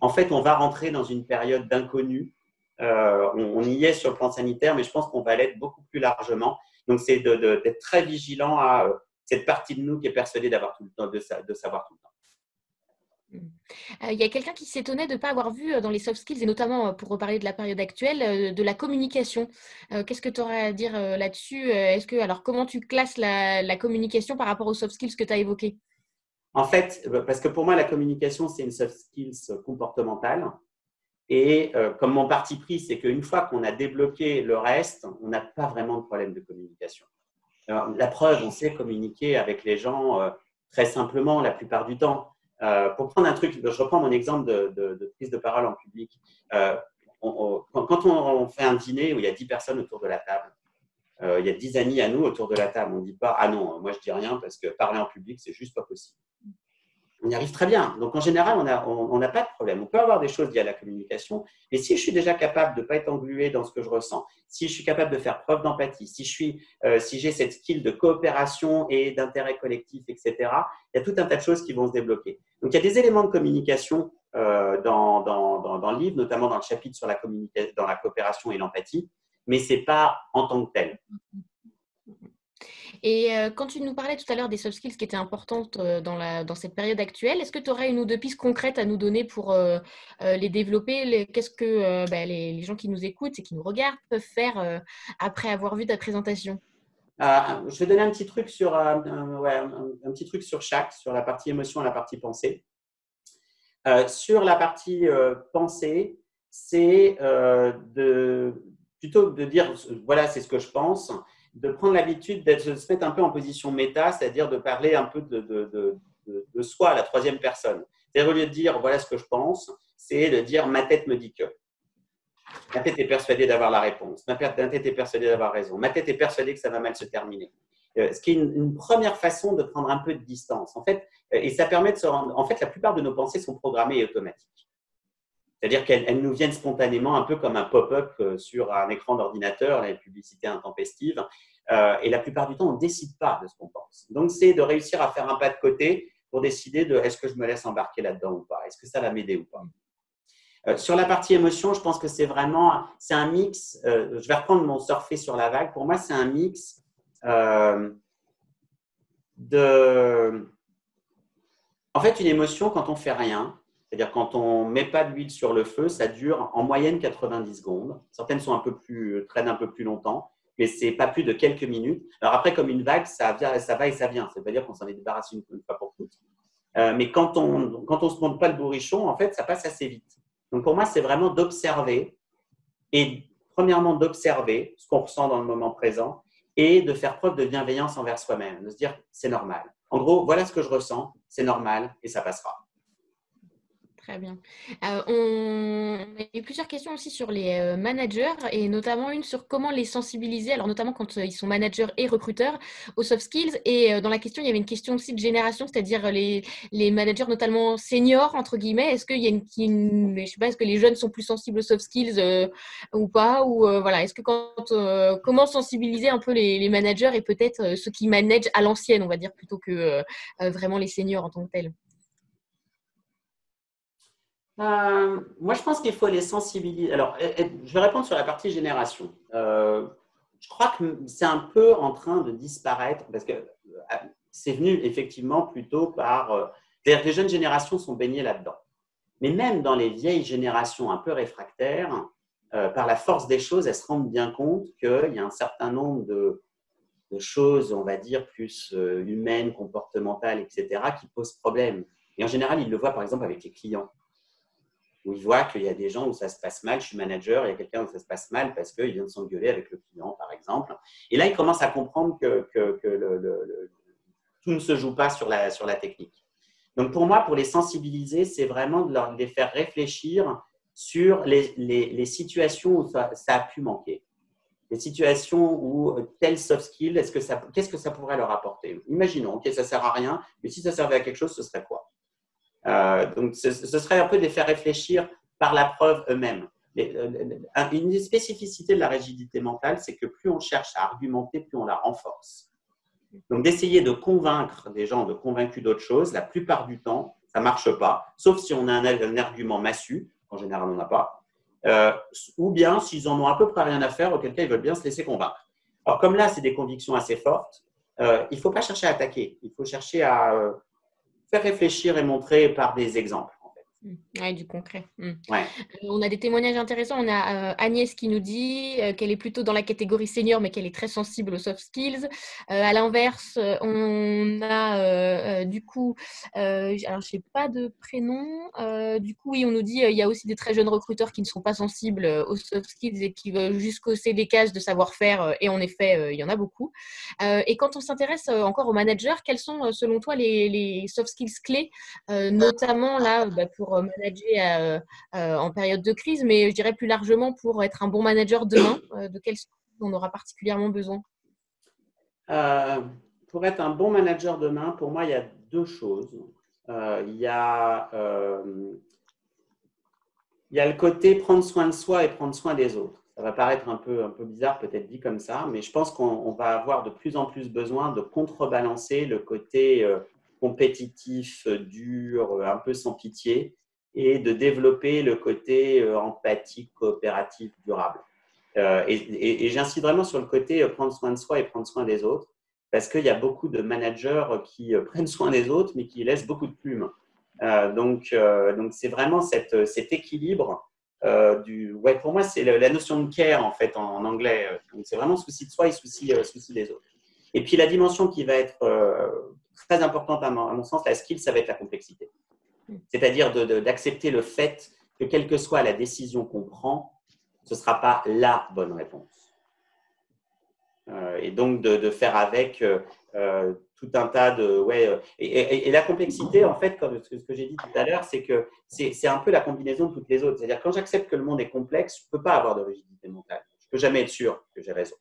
En fait, on va rentrer dans une période d'inconnu. On y est sur le plan sanitaire, mais je pense qu'on va l'être beaucoup plus largement. Donc c'est d'être très vigilant à… cette partie de nous qui est persuadée d'avoir tout le temps, de savoir tout le temps. Il y a quelqu'un qui s'étonnait de ne pas avoir vu dans les soft skills, et notamment pour reparler de la période actuelle, de la communication. Qu'est-ce que tu aurais à dire là-dessus? Alors, comment tu classes la communication par rapport aux soft skills que tu as évoqués? En fait, parce que pour moi, la communication, c'est une soft skills comportementale. Et comme mon parti pris, c'est qu'une fois qu'on a débloqué le reste, on n'a pas vraiment de problème de communication. Alors, la preuve, on sait communiquer avec les gens très simplement la plupart du temps. Pour prendre un truc, je reprends mon exemple de prise de parole en public. Quand on fait un dîner où il y a 10 personnes autour de la table, il y a 10 amis à nous autour de la table, on ne dit pas « Ah non, moi je dis rien parce que parler en public, c'est juste pas possible ». On y arrive très bien. Donc, en général, on n'a pas de problème. On peut avoir des choses liées à la communication, mais si je suis déjà capable de ne pas être englué dans ce que je ressens, si je suis capable de faire preuve d'empathie, si j'ai cette skill de coopération et d'intérêt collectif, etc., il y a tout un tas de choses qui vont se débloquer. Donc, il y a des éléments de communication dans le livre, notamment dans le chapitre sur dans la coopération et l'empathie, mais ce n'est pas en tant que tel. Et quand tu nous parlais tout à l'heure des soft skills qui étaient importantes dans cette période actuelle, est-ce que tu aurais une ou deux pistes concrètes à nous donner pour les développer? Qu'est-ce que les gens qui nous écoutent et qui nous regardent peuvent faire après avoir vu ta présentation? Je vais donner un petit truc sur, ouais, un petit truc sur chaque, sur la partie émotion et la partie pensée. Sur la partie pensée, c'est plutôt que de dire voilà, c'est ce que je pense, de prendre l'habitude de se mettre un peu en position méta, c'est-à-dire de parler un peu de soi à la troisième personne. C'est-à-dire au lieu de dire voilà ce que je pense, c'est de dire ma tête me dit que. Ma tête est persuadée d'avoir la réponse. Ma tête est persuadée d'avoir raison. Ma tête est persuadée que ça va mal se terminer. Ce qui est une première façon de prendre un peu de distance. En fait, et ça permet de se rendre. En fait, la plupart de nos pensées sont programmées et automatiques. C'est-à-dire qu'elles nous viennent spontanément, un peu comme un pop-up sur un écran d'ordinateur, les publicités intempestives. Et la plupart du temps, on ne décide pas de ce qu'on pense. Donc, c'est de réussir à faire un pas de côté pour décider de est-ce que je me laisse embarquer là-dedans ou pas? Est-ce que ça va m'aider ou pas? Sur la partie émotion, je pense que c'est un mix. Je vais reprendre mon surfer sur la vague. Pour moi, c'est un mix en fait, une émotion, quand on fait rien, c'est-à-dire quand on ne met pas d'huile sur le feu, ça dure en moyenne 90 secondes. Certaines traînent un peu plus longtemps, mais ce n'est pas plus de quelques minutes. Alors après, comme une vague, ça va et ça vient. Ça ne veut pas dire qu'on s'en est débarrassé une fois pour toutes. Mais quand on ne se montre pas le bourrichon, en fait, ça passe assez vite. Donc pour moi, c'est vraiment d'observer et premièrement d'observer ce qu'on ressent dans le moment présent et de faire preuve de bienveillance envers soi-même, de se dire c'est normal. En gros, voilà ce que je ressens, c'est normal et ça passera. Très bien. On a eu plusieurs questions aussi sur les managers et notamment une sur comment les sensibiliser, alors notamment quand ils sont managers et recruteurs aux soft skills. Et dans la question, il y avait une question aussi de génération, c'est-à-dire les managers notamment seniors, entre guillemets. Est-ce qu'il y a je sais pas, est-ce que les jeunes sont plus sensibles aux soft skills ou pas? Ou voilà, est-ce que comment sensibiliser un peu les managers et peut-être ceux qui managent à l'ancienne, on va dire, plutôt que vraiment les seniors en tant que tels? Moi, je pense qu'il faut les sensibiliser. Alors, je vais répondre sur la partie génération. Je crois que c'est un peu en train de disparaître parce que c'est venu effectivement plutôt par… c'est-à-dire que les jeunes générations sont baignées là-dedans. Mais même dans les vieilles générations un peu réfractaires, par la force des choses, elles se rendent bien compte qu'il y a un certain nombre de choses, on va dire, plus humaines, comportementales, etc., qui posent problème. Et en général, ils le voient par exemple avec les clients où il voit qu'il y a des gens où ça se passe mal, je suis manager, il y a quelqu'un où ça se passe mal parce qu'il vient de s'engueuler avec le client, par exemple. Et là, il commence à comprendre que tout ne se joue pas sur la technique. Donc, pour moi, pour les sensibiliser, c'est vraiment de les faire réfléchir sur les situations où ça a pu manquer. Les situations où tel soft skill, qu'est-ce que ça pourrait leur apporter? Imaginons, ok, ça ne sert à rien, mais si ça servait à quelque chose, ce serait quoi? Donc, ce serait un peu de les faire réfléchir par la preuve eux-mêmes. Une spécificité de la rigidité mentale, c'est que plus on cherche à argumenter, plus on la renforce. Donc, d'essayer de convaincre des gens, de convaincre d'autres choses, la plupart du temps, ça ne marche pas, sauf si on a un argument massu, en général, on n'a pas, ou bien s'ils en ont à peu près rien à faire, auquel cas ils veulent bien se laisser convaincre. Alors, comme là, c'est des convictions assez fortes, il ne faut pas chercher à attaquer, il faut chercher à faire réfléchir et montrer par des exemples. En fait. Ouais, du concret. Ouais. On a des témoignages intéressants. On a Agnès qui nous dit qu'elle est plutôt dans la catégorie senior, mais qu'elle est très sensible aux soft skills. À l'inverse, on a du coup, alors je n'ai pas de prénom. Du coup, oui, on nous dit il y a aussi des très jeunes recruteurs qui ne sont pas sensibles aux soft skills et qui veulent juste cocher des cases de savoir-faire. Et en effet, il y en a beaucoup. Et quand on s'intéresse encore aux managers, quels sont selon toi les soft skills clés, notamment là pour manager en période de crise, mais je dirais plus largement pour être un bon manager demain, de quels on aura particulièrement besoin? Pour être un bon manager demain, pour moi, il y a deux choses. Il y a le côté prendre soin de soi et prendre soin des autres. Ça va paraître un peu bizarre, peut-être dit comme ça, mais je pense qu'on va avoir de plus en plus besoin de contrebalancer le côté compétitif, dur, un peu sans pitié, et de développer le côté empathique, coopératif, durable. Et j'insiste vraiment sur le côté prendre soin de soi et prendre soin des autres. parce qu'il y a beaucoup de managers qui prennent soin des autres, mais qui laissent beaucoup de plumes. Donc, c'est vraiment cet équilibre ouais, pour moi, c'est la notion de care, en fait, en anglais. Donc, c'est vraiment souci de soi et souci des autres. Et puis, la dimension qui va être très importante à mon sens, la skill, ça va être la complexité. C'est-à-dire d'accepter le fait que quelle que soit la décision qu'on prend, ce ne sera pas la bonne réponse. Et donc, de faire avec tout un tas de… Ouais, et la complexité, en fait, comme ce que j'ai dit tout à l'heure, c'est que c'est un peu la combinaison de toutes les autres. C'est-à-dire, quand j'accepte que le monde est complexe, je ne peux pas avoir de rigidité mentale. Je ne peux jamais être sûr que j'ai raison.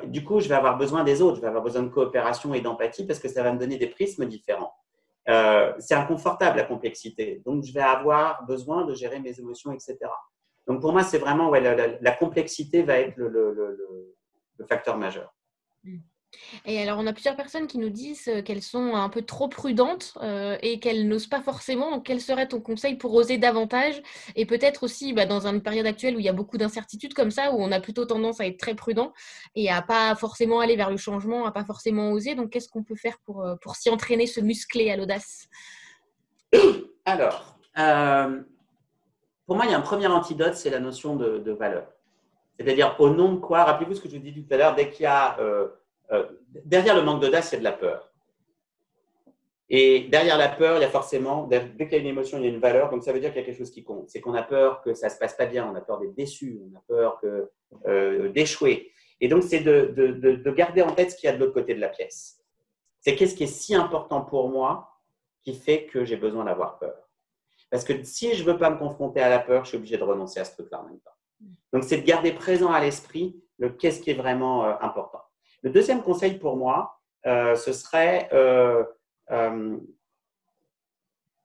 Du coup, je vais avoir besoin des autres, je vais avoir besoin de coopération et d'empathie parce que ça va me donner des prismes différents. C'est inconfortable, la complexité. Donc, je vais avoir besoin de gérer mes émotions, etc. Donc, pour moi, c'est vraiment… Ouais, la complexité va être le facteur majeur. Et alors, on a plusieurs personnes qui nous disent qu'elles sont un peu trop prudentes et qu'elles n'osent pas forcément. Donc, quel serait ton conseil pour oser davantage? Et peut-être aussi, dans une période actuelle où il y a beaucoup d'incertitudes comme ça, où on a plutôt tendance à être très prudent et à pas forcément aller vers le changement, à pas forcément oser. Donc, qu'est-ce qu'on peut faire pour s'y entraîner, se muscler à l'audace? Alors, pour moi, il y a un premier antidote, c'est la notion de valeur. C'est-à-dire, au nom de quoi, rappelez-vous ce que je vous ai dit tout à l'heure, dès qu'il y a… derrière le manque d'audace, il y a de la peur. Et derrière la peur, il y a forcément… Dès qu'il y a une émotion, il y a une valeur. Donc, ça veut dire qu'il y a quelque chose qui compte. C'est qu'on a peur que ça ne se passe pas bien, on a peur d'être déçu, on a peur d'échouer. Et donc, c'est de garder en tête ce qu'il y a de l'autre côté de la pièce. C'est qu'est-ce qui est si important pour moi qui fait que j'ai besoin d'avoir peur. Parce que si je ne veux pas me confronter à la peur, je suis obligé de renoncer à ce truc-là en même temps. Donc, c'est de garder présent à l'esprit le qu'est-ce qui est vraiment important. Le deuxième conseil pour moi, ce serait… je ne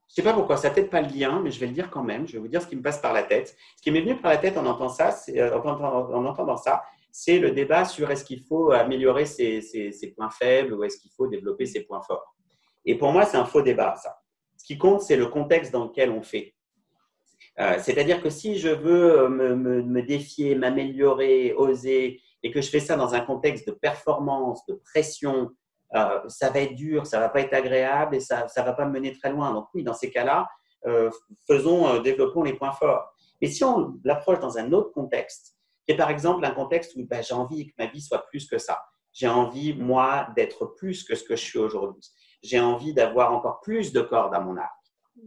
sais pas pourquoi, ça n'a peut-être pas le lien, mais je vais le dire quand même. Je vais vous dire ce qui me passe par la tête. Ce qui m'est venu par la tête en entendant ça, c'est le débat sur est-ce qu'il faut améliorer ses points faibles ou est-ce qu'il faut développer ses points forts. Et pour moi, c'est un faux débat, ça. Ce qui compte, c'est le contexte dans lequel on fait. C'est-à-dire que si je veux me défier, m'améliorer, oser, et que je fais ça dans un contexte de performance, de pression, ça va être dur, ça ne va pas être agréable et ça ne va pas me mener très loin. Donc oui, dans ces cas-là, développons les points forts. Mais si on l'approche dans un autre contexte, qui est par exemple un contexte où j'ai envie que ma vie soit plus que ça, j'ai envie, moi, d'être plus que ce que je suis aujourd'hui, j'ai envie d'avoir encore plus de cordes à mon arc.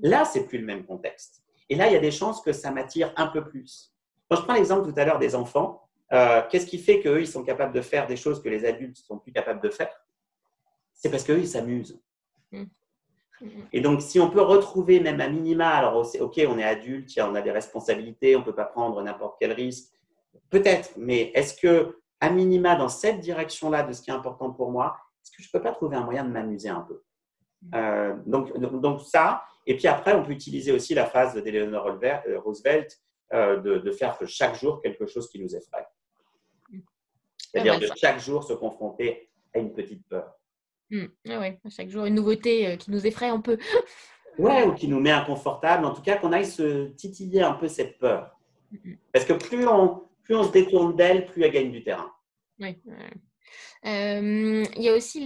Là, ce n'est plus le même contexte. Et là, il y a des chances que ça m'attire un peu plus. Quand je prends l'exemple tout à l'heure des enfants, qu'est-ce qui fait qu'eux, ils sont capables de faire des choses que les adultes ne sont plus capables de faire? C'est parce qu'eux, ils s'amusent. Et donc, si on peut retrouver même à minima, alors ok, on est adulte, on a des responsabilités, on ne peut pas prendre n'importe quel risque, peut-être, mais est-ce que à minima, dans cette direction-là de ce qui est important pour moi, est-ce que je ne peux pas trouver un moyen de m'amuser un peu? Donc ça, et puis après, on peut utiliser aussi la phrase d'Eleanor Roosevelt de faire chaque jour quelque chose qui nous effraie. C'est-à-dire de chaque jour se confronter à une petite peur. Ouais, chaque jour une nouveauté qui nous effraie un peu. Ouais, ou qui nous met inconfortable. En tout cas, qu'on aille se titiller un peu cette peur. Parce que plus on se détourne d'elle, plus elle gagne du terrain. Oui. Il y a aussi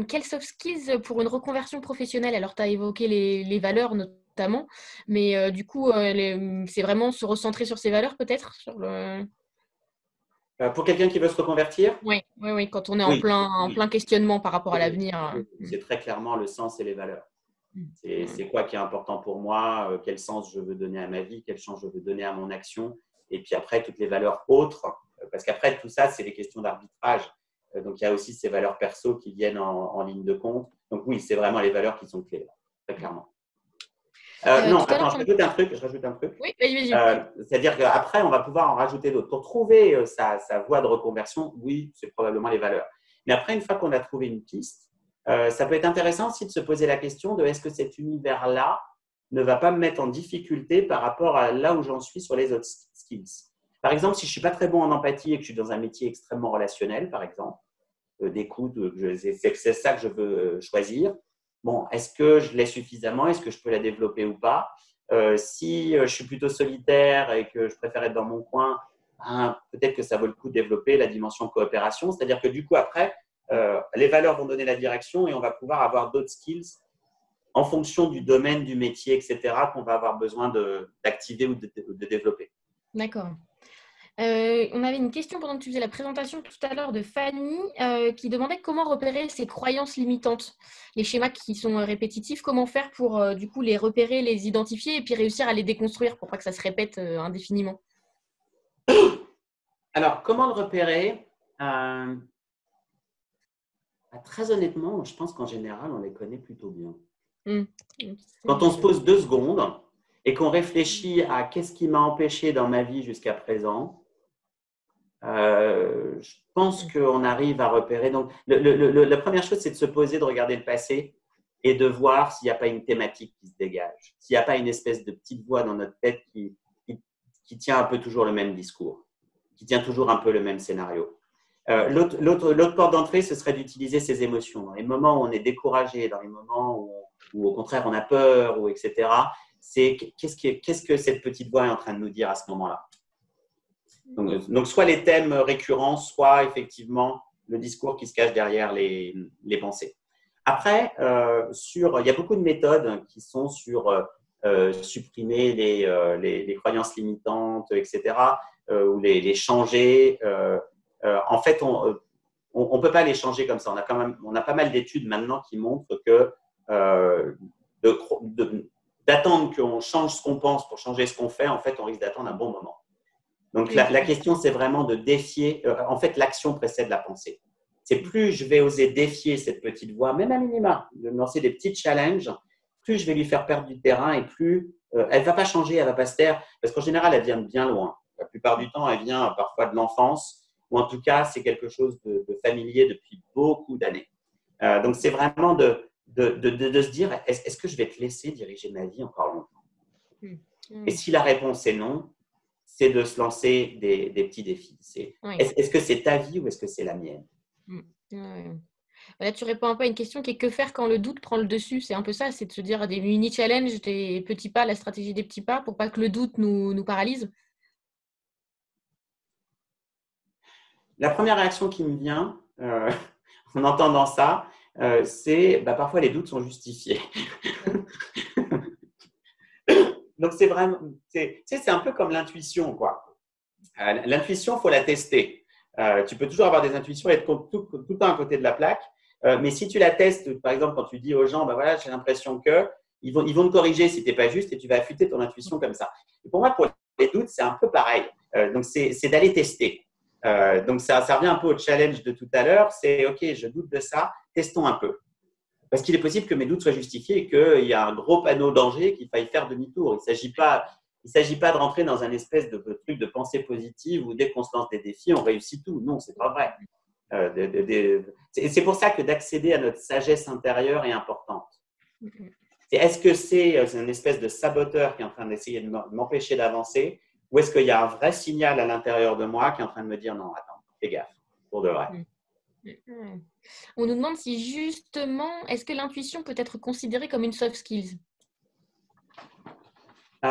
quelles soft skills pour une reconversion professionnelle? Alors, tu as évoqué les valeurs notamment, mais du coup, c'est vraiment se recentrer sur ces valeurs peut-être Pour quelqu'un qui veut se reconvertir? Oui, quand on est en plein questionnement par rapport à l'avenir. C'est très clairement le sens et les valeurs. C'est quoi qui est important pour moi, quel sens je veux donner à ma vie, quel sens je veux donner à mon action, et puis après, toutes les valeurs autres, parce qu'après, tout ça, c'est des questions d'arbitrage. Donc, il y a aussi ces valeurs perso qui viennent en ligne de compte. Donc, oui, c'est vraiment les valeurs qui sont clés, là, très clairement. Non, attends, je rajoute un truc. Oui, vas-y. C'est-à-dire qu'après, on va pouvoir en rajouter d'autres. Pour trouver sa voie de reconversion, oui, c'est probablement les valeurs. Mais après, une fois qu'on a trouvé une piste, ça peut être intéressant aussi de se poser la question de est-ce que cet univers-là ne va pas me mettre en difficulté par rapport à là où j'en suis sur les autres skills. Par exemple, si je ne suis pas très bon en empathie et que je suis dans un métier extrêmement relationnel, par exemple, d'écoute, c'est ça que je veux choisir. Bon, est-ce que je l'ai suffisamment? Est-ce que je peux la développer ou pas? Si je suis plutôt solitaire et que je préfère être dans mon coin, peut-être que ça vaut le coup de développer la dimension coopération. C'est-à-dire que du coup, après, les valeurs vont donner la direction et on va pouvoir avoir d'autres skills en fonction du domaine, du métier, etc., qu'on va avoir besoin d'activer ou de développer. D'accord. On avait une question pendant que tu faisais la présentation tout à l'heure de Fanny qui demandait comment repérer ces croyances limitantes, les schémas qui sont répétitifs, comment faire pour du coup les repérer, les identifier et puis réussir à les déconstruire pour pas que ça se répète indéfiniment. Alors, comment le repérer Très honnêtement, je pense qu'en général, on les connaît plutôt bien. Quand on se pose 2 secondes et qu'on réfléchit à qu'est-ce qui m'a empêché dans ma vie jusqu'à présent, je pense qu'on arrive à repérer. Donc, la première chose, c'est de se poser, de regarder le passé et de voir s'il n'y a pas une thématique qui se dégage, s'il n'y a pas une espèce de petite voix dans notre tête qui tient un peu toujours le même discours, qui tient toujours un peu le même scénario. L'autre porte d'entrée, ce serait d'utiliser ses émotions. Dans les moments où on est découragé, dans les moments où au contraire on a peur, ou etc., c'est qu'est-ce que cette petite voix est en train de nous dire à ce moment-là. Donc, soit les thèmes récurrents, soit effectivement le discours qui se cache derrière les pensées. Après, il y a beaucoup de méthodes qui sont sur supprimer les croyances limitantes, etc., ou les changer. En fait, on ne peut pas les changer comme ça. On a pas mal d'études maintenant qui montrent que d'attendre qu'on change ce qu'on pense pour changer ce qu'on fait, en fait, on risque d'attendre un bon moment. Donc, la question, c'est vraiment de défier. En fait, l'action précède la pensée. C'est plus je vais oser défier cette petite voix, même à minima, de me lancer des petits challenges, plus je vais lui faire perdre du terrain et plus elle ne va pas changer, elle ne va pas se taire, parce qu'en général, elle vient de bien loin. La plupart du temps, elle vient parfois de l'enfance, ou en tout cas, c'est quelque chose de familier depuis beaucoup d'années. Donc, c'est vraiment de se dire, est-ce que je vais te laisser diriger ma vie encore longtemps? Et si la réponse est non, c'est de se lancer des petits défis. Est-ce que c'est ta vie ou est-ce que c'est la mienne? Là, tu réponds un peu à une question qui est que faire quand le doute prend le dessus. C'est un peu ça, c'est de se dire des mini-challenges, des petits pas, la stratégie des petits pas pour pas que le doute nous paralyse. La première réaction qui me vient en entendant ça, c'est parfois les doutes sont justifiés. Donc, c'est vraiment, c'est un peu comme l'intuition, quoi. L'intuition, il faut la tester. Tu peux toujours avoir des intuitions et être tout le temps à côté de la plaque. Mais si tu la testes, par exemple, quand tu dis aux gens, voilà, j'ai l'impression que, ils vont te corriger si tu n'es pas juste et tu vas affûter ton intuition comme ça. Et pour moi, pour les doutes, c'est un peu pareil. Donc, c'est d'aller tester. Donc, ça revient un peu au challenge de tout à l'heure. C'est OK, je doute de ça, testons un peu. Parce qu'il est possible que mes doutes soient justifiés et qu'il y a un gros panneau danger qu'il faille faire demi-tour. Il ne s'agit pas de rentrer dans un espèce de truc de pensée positive où dès qu'on se lance des défis, on réussit tout. Non, ce n'est pas vrai. C'est pour ça que d'accéder à notre sagesse intérieure est importante. Est-ce que c'est une espèce de saboteur qui est en train d'essayer de m'empêcher d'avancer ou est-ce qu'il y a un vrai signal à l'intérieur de moi qui est en train de me dire non, attends, fais gaffe, pour de vrai. On nous demande si justement, est-ce que l'intuition peut être considérée comme une soft skills? Pour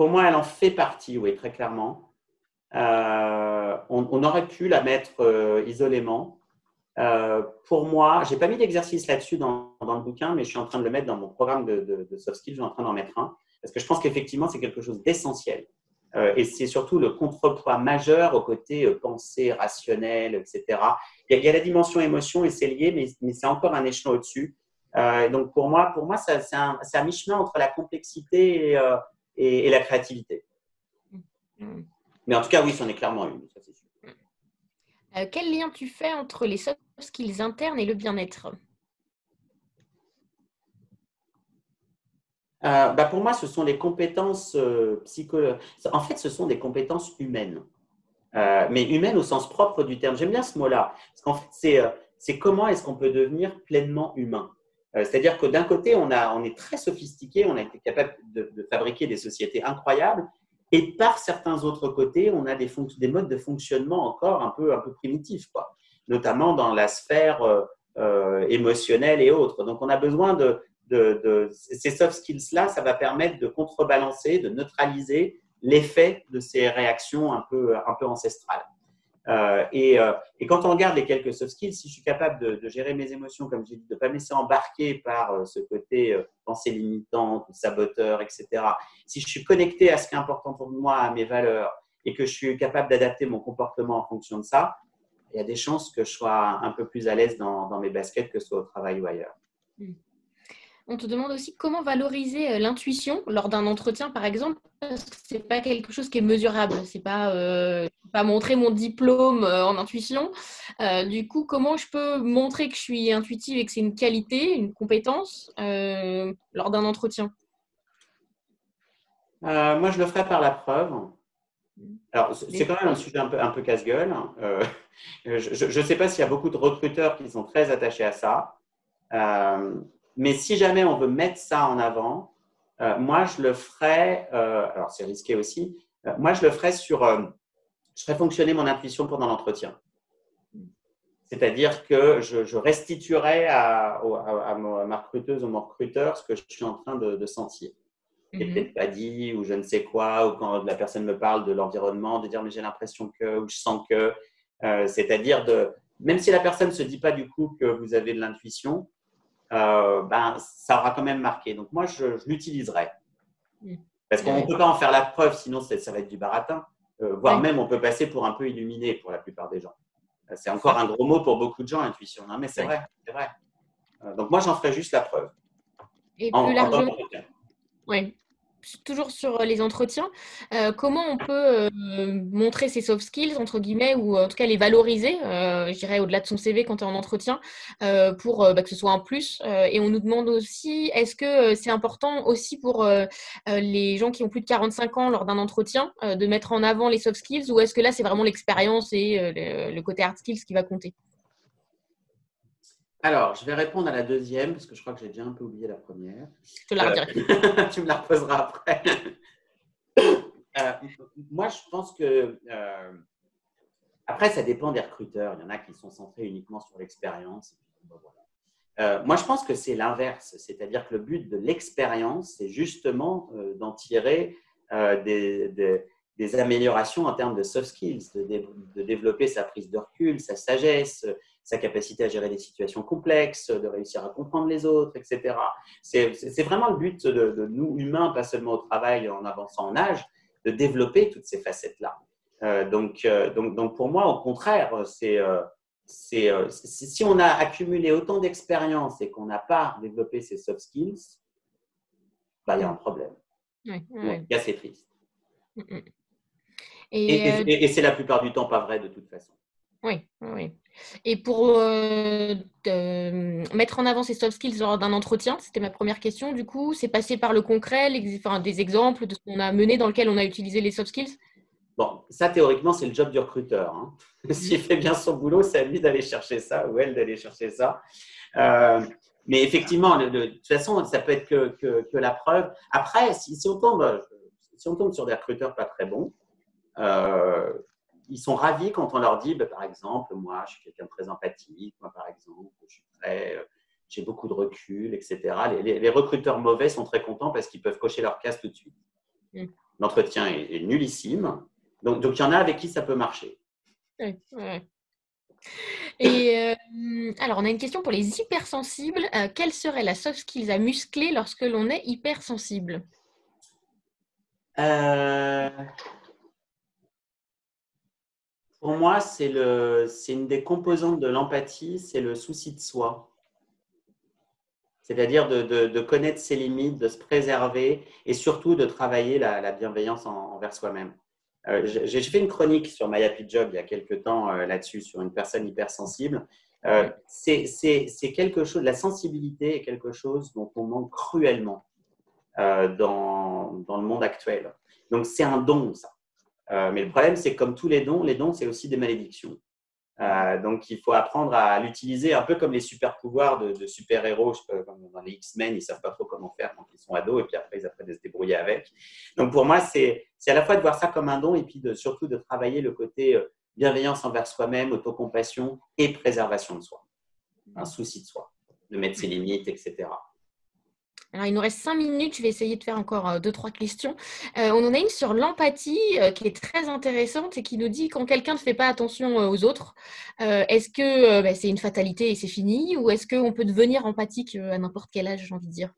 moi, elle en fait partie, oui, très clairement. On aurait pu la mettre isolément. Pour moi, je n'ai pas mis d'exercice là-dessus dans le bouquin, mais je suis en train de le mettre dans mon programme de soft skills. Je suis en train d'en mettre un parce que je pense qu'effectivement, c'est quelque chose d'essentiel. Et c'est surtout le contrepoids majeur au côté pensée, rationnelle, etc. Il y a la dimension émotion et c'est lié, mais c'est encore un échelon au-dessus. Donc, pour moi c'est un mi-chemin entre la complexité et la créativité. Mais en tout cas, oui, c'en est clairement une, ça c'est sûr. Quel lien tu fais entre les soft skills internes et le bien-être? Pour moi, ce sont les compétences psychologiques. En fait, ce sont des compétences humaines. Mais humaines au sens propre du terme. J'aime bien ce mot-là. Parce qu'en fait, c'est comment est-ce qu'on peut devenir pleinement humain. C'est-à-dire que d'un côté, on est très sophistiqué, on a été capable de fabriquer des sociétés incroyables. Et par certains autres côtés, on a des modes de fonctionnement encore un peu primitifs, quoi. Notamment dans la sphère émotionnelle et autres. Donc, on a besoin de ces soft skills-là, ça va permettre de contrebalancer, de neutraliser l'effet de ces réactions un peu ancestrales. Et quand on regarde les quelques soft skills, si je suis capable de gérer mes émotions, comme j'ai dit, de ne pas me laisser embarquer par ce côté pensée limitante, saboteur, etc. Si je suis connecté à ce qui est important pour moi, à mes valeurs, et que je suis capable d'adapter mon comportement en fonction de ça, il y a des chances que je sois un peu plus à l'aise dans mes baskets, que ce soit au travail ou ailleurs. On te demande aussi comment valoriser l'intuition lors d'un entretien, par exemple, parce que ce n'est pas quelque chose qui est mesurable. C'est pas montrer mon diplôme en intuition. Du coup, comment je peux montrer que je suis intuitive et que c'est une qualité, une compétence lors d'un entretien? Moi, je le ferai par la preuve. Alors, c'est quand même un sujet un peu casse-gueule. Je ne sais pas s'il y a beaucoup de recruteurs qui sont très attachés à ça. Mais si jamais on veut mettre ça en avant, moi, je le ferai, alors c'est risqué aussi, moi, je le ferai je ferai fonctionner mon intuition pendant l'entretien. C'est-à-dire que je restituerai à ma recruteuse ou mon recruteur ce que je suis en train de sentir. Et peut-être pas dit, ou je ne sais quoi, ou quand la personne me parle de l'environnement, de dire mais j'ai l'impression que, ou je sens que, c'est-à-dire même si la personne ne se dit pas du coup que vous avez de l'intuition, ça aura quand même marqué. Donc moi, je l'utiliserai. Parce qu'on ne peut pas en faire la preuve, sinon ça va être du baratin. Voire même, on peut passer pour un peu illuminé pour la plupart des gens. C'est encore un gros mot pour beaucoup de gens, intuition. Non, mais c'est vrai, c'est vrai. Donc moi, j'en ferai juste la preuve. Et plus largement, oui. Toujours sur les entretiens, comment on peut montrer ses soft skills, entre guillemets, ou en tout cas les valoriser, je dirais au-delà de son CV quand tu es en entretien, pour que ce soit un plus. Et on nous demande aussi, est-ce que c'est important aussi pour les gens qui ont plus de 45 ans lors d'un entretien, de mettre en avant les soft skills, ou est-ce que là, c'est vraiment l'expérience et le côté hard skills qui va compter? Alors, je vais répondre à la deuxième, parce que je crois que j'ai déjà un peu oublié la première. Je te la redirai. Tu me la reposeras après. Moi, je pense que… après, ça dépend des recruteurs. Il y en a qui sont centrés uniquement sur l'expérience. Moi, je pense que c'est l'inverse. C'est-à-dire que le but de l'expérience, c'est justement d'en tirer des améliorations en termes de soft skills, de développer sa prise de recul, sa sagesse, sa capacité à gérer des situations complexes, de réussir à comprendre les autres, etc. C'est vraiment le but de nous, humains, pas seulement au travail en avançant en âge, de développer toutes ces facettes-là. Donc, pour moi, au contraire, si on a accumulé autant d'expérience et qu'on n'a pas développé ces soft skills, il y a un problème. Donc, c'est triste. Et c'est la plupart du temps pas vrai de toute façon. Oui. Et pour mettre en avant ces soft skills lors d'un entretien, c'était ma première question. Du coup, c'est passé par le concret, des exemples de ce qu'on a mené dans lequel on a utilisé les soft skills? Bon, ça, théoriquement, c'est le job du recruteur. Hein. S'il fait bien son boulot, c'est à lui d'aller chercher ça ou elle d'aller chercher ça. Mais effectivement, de toute façon, ça peut être que la preuve. Après, si on tombe sur des recruteurs pas très bons, ils sont ravis quand on leur dit, par exemple, moi, je suis quelqu'un de très empathique, moi, par exemple, j'ai beaucoup de recul, etc. Les recruteurs mauvais sont très contents parce qu'ils peuvent cocher leur case tout de suite. L'entretien est nullissime. Donc, il y en a avec qui ça peut marcher. Et alors, on a une question pour les hypersensibles. Quelle serait la soft skills à muscler lorsque l'on est hypersensible? Pour moi, c'est une des composantes de l'empathie, c'est le souci de soi. C'est-à-dire de connaître ses limites, de se préserver et surtout de travailler la bienveillance envers soi-même. J'ai fait une chronique sur My Happy Job il y a quelques temps là-dessus, sur une personne hypersensible. C'est quelque chose, la sensibilité est quelque chose dont on manque cruellement dans le monde actuel. Donc, c'est un don, ça. Mais le problème, c'est que comme tous les dons, c'est aussi des malédictions. Donc, il faut apprendre à l'utiliser un peu comme les super pouvoirs de super-héros, comme dans les X-Men, ils ne savent pas trop comment faire quand ils sont ados, et puis après, ils apprennent à se débrouiller avec. Donc, pour moi, c'est à la fois de voir ça comme un don, et puis surtout de travailler le côté bienveillance envers soi-même, autocompassion et préservation de soi. Un souci de soi, de mettre ses limites, etc. Alors, il nous reste 5 minutes. Je vais essayer de faire encore 2-3 questions. On en a une sur l'empathie qui est très intéressante et qui nous dit quand quelqu'un ne fait pas attention aux autres, est-ce que c'est une fatalité et c'est fini ou est-ce qu'on peut devenir empathique à n'importe quel âge, j'ai envie de dire?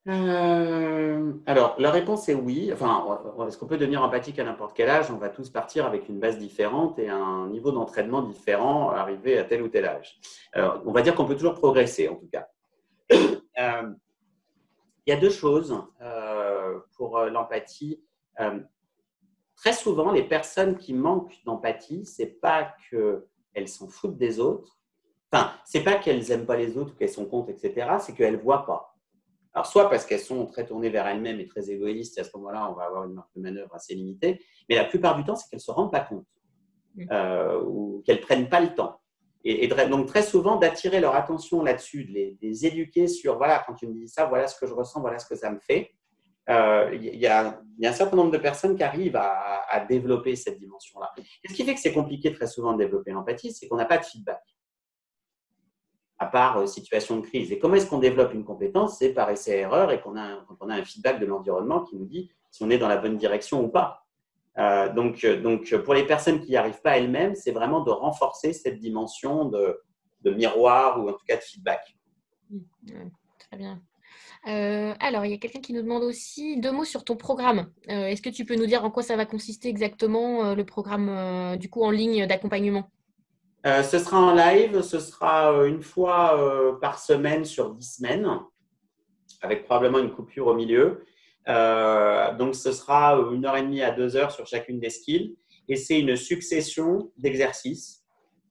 Alors, la réponse est oui. Enfin, est-ce qu'on peut devenir empathique à n'importe quel âge? On va tous partir avec une base différente et un niveau d'entraînement différent, arrivé à tel ou tel âge. Alors, on va dire qu'on peut toujours progresser, en tout cas. Euh, il y a deux choses pour l'empathie. Très souvent, les personnes qui manquent d'empathie, c'est pas qu'elles s'en foutent des autres. Enfin, c'est pas qu'elles n'aiment pas les autres ou qu'elles sont contre, etc. C'est qu'elles ne voient pas. Alors, soit parce qu'elles sont très tournées vers elles-mêmes et très égoïstes, et à ce moment-là, on va avoir une marge de manœuvre assez limitée. Mais la plupart du temps, c'est qu'elles ne se rendent pas compte ou qu'elles ne prennent pas le temps. Et donc, très souvent, d'attirer leur attention là-dessus, de les éduquer sur, voilà, quand tu me dis ça, voilà ce que je ressens, voilà ce que ça me fait. Il y a un certain nombre de personnes qui arrivent à développer cette dimension-là. Et ce qui fait que c'est compliqué très souvent de développer l'empathie, c'est qu'on n'a pas de feedback à part situation de crise. Et comment est-ce qu'on développe une compétence? C'est par essai-erreur et quand on a un feedback de l'environnement qui nous dit si on est dans la bonne direction ou pas. Donc, pour les personnes qui n'y arrivent pas elles-mêmes, c'est vraiment de renforcer cette dimension de miroir ou en tout cas de feedback. Très bien. Alors, il y a quelqu'un qui nous demande aussi 2 mots sur ton programme. Est-ce que tu peux nous dire en quoi ça va consister exactement, le programme du coup en ligne d'accompagnement? Ce sera en live, ce sera une fois par semaine sur 10 semaines, avec probablement une coupure au milieu. Donc, ce sera 1h30 à 2 heures sur chacune des skills. Et c'est une succession d'exercices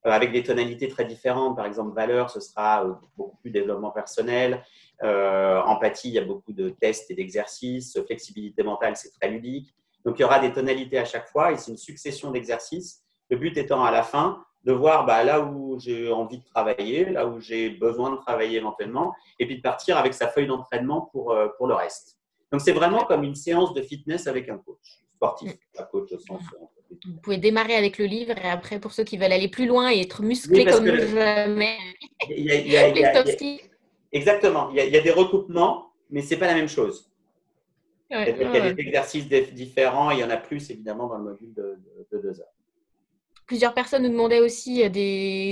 avec des tonalités très différentes. Par exemple, valeur, ce sera beaucoup plus développement personnel. Empathie, il y a beaucoup de tests et d'exercices. Flexibilité mentale, c'est très ludique. Donc, il y aura des tonalités à chaque fois et c'est une succession d'exercices. Le but étant à la fin de voir là où j'ai envie de travailler, là où j'ai besoin de travailler éventuellement, et puis de partir avec sa feuille d'entraînement pour le reste. Donc, c'est vraiment comme une séance de fitness avec un coach sportif, pas coach au sens entreprise. Vous pouvez démarrer avec le livre et après, pour ceux qui veulent aller plus loin et être Oui, musclés parce comme que jamais, il y les soft a, skills. exactement, il y a des recoupements, mais ce n'est pas la même chose. Ouais, C'est-à-dire qu'il y a des exercices différents, il y en a plus évidemment dans le module de 2 heures. Plusieurs personnes nous demandaient aussi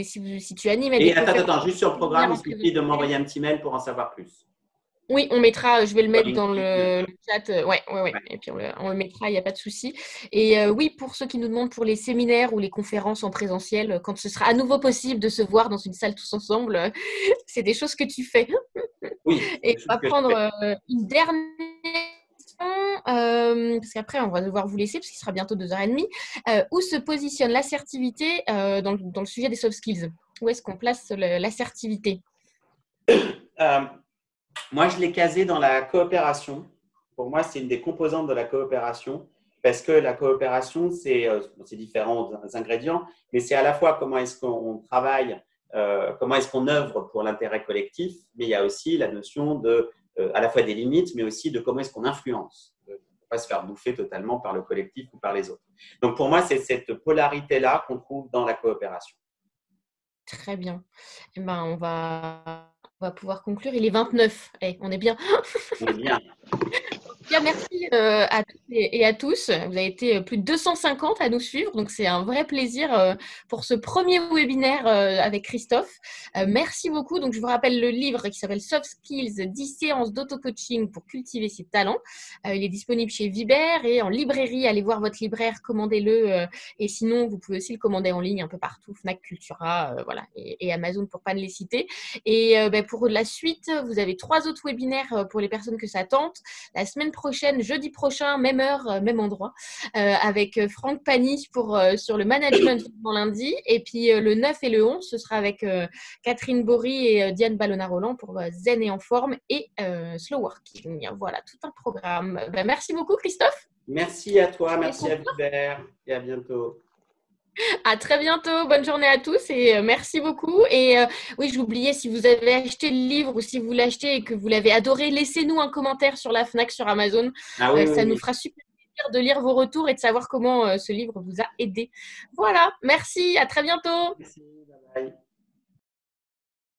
si tu animes Et des conférences attends, juste sur le programme, en il suffit de présentiel. m'envoyer un petit mail pour en savoir plus. Oui, on mettra, je vais le Sur mettre dans LinkedIn. le chat. Ouais. Ouais. Et puis on le mettra, il n'y a pas de souci. Et oui, pour ceux qui nous demandent pour les séminaires ou les conférences en présentiel, quand ce sera à nouveau possible de se voir dans une salle tous ensemble, c'est des choses que tu fais. Oui, c'est Et des on choses va que je prendre fais. une dernière question, parce qu'après, on va devoir vous laisser, parce qu'il sera bientôt 2h30. Où se positionne l'assertivité dans le sujet des soft skills? Où est-ce qu'on place l'assertivité? Euh, Moi, je l'ai casé dans la coopération. Pour moi, c'est une des composantes de la coopération parce que la coopération, c'est différents ingrédients, mais c'est à la fois comment est-ce qu'on travaille, comment est-ce qu'on œuvre pour l'intérêt collectif, mais il y a aussi la notion à la fois des limites, mais aussi de comment est-ce qu'on influence, de ne pas se faire bouffer totalement par le collectif ou par les autres. Donc, pour moi, c'est cette polarité-là qu'on trouve dans la coopération. Très bien. Eh ben, on va pouvoir conclure. Il est 29. On est bien. On est bien. Bien, merci à toutes et à tous. Vous avez été plus de 250 à nous suivre, donc c'est un vrai plaisir pour ce premier webinaire avec Christophe. Merci beaucoup. Donc, je vous rappelle le livre qui s'appelle Soft Skills, 10 séances d'auto-coaching pour cultiver ses talents. Il est disponible chez Viber et en librairie. Allez voir votre libraire, commandez-le. Et sinon, vous pouvez aussi le commander en ligne un peu partout, Fnac, Cultura, voilà, et Amazon pour pas ne les citer. Et pour la suite, vous avez 3 autres webinaires pour les personnes que ça tente. La semaine prochaine, jeudi prochain, même heure, même endroit, avec Franck Pani sur le management dans lundi. Et puis le 9 et le 11, ce sera avec Catherine Bory et Diane Ballona-Roland pour Zen et en forme et Slow Working. Voilà, tout un programme. Merci beaucoup, Christophe. Merci à toi, merci à Hubert et à bientôt. À très bientôt, bonne journée à tous et merci beaucoup. Et oui, j'oubliais, si vous avez acheté le livre ou si vous l'achetez et que vous l'avez adoré, laissez-nous un commentaire sur la Fnac, sur Amazon. Ah oui, Ça nous oui. fera super plaisir de lire vos retours et de savoir comment ce livre vous a aidé. Voilà, merci, à très bientôt. Merci, bye bye.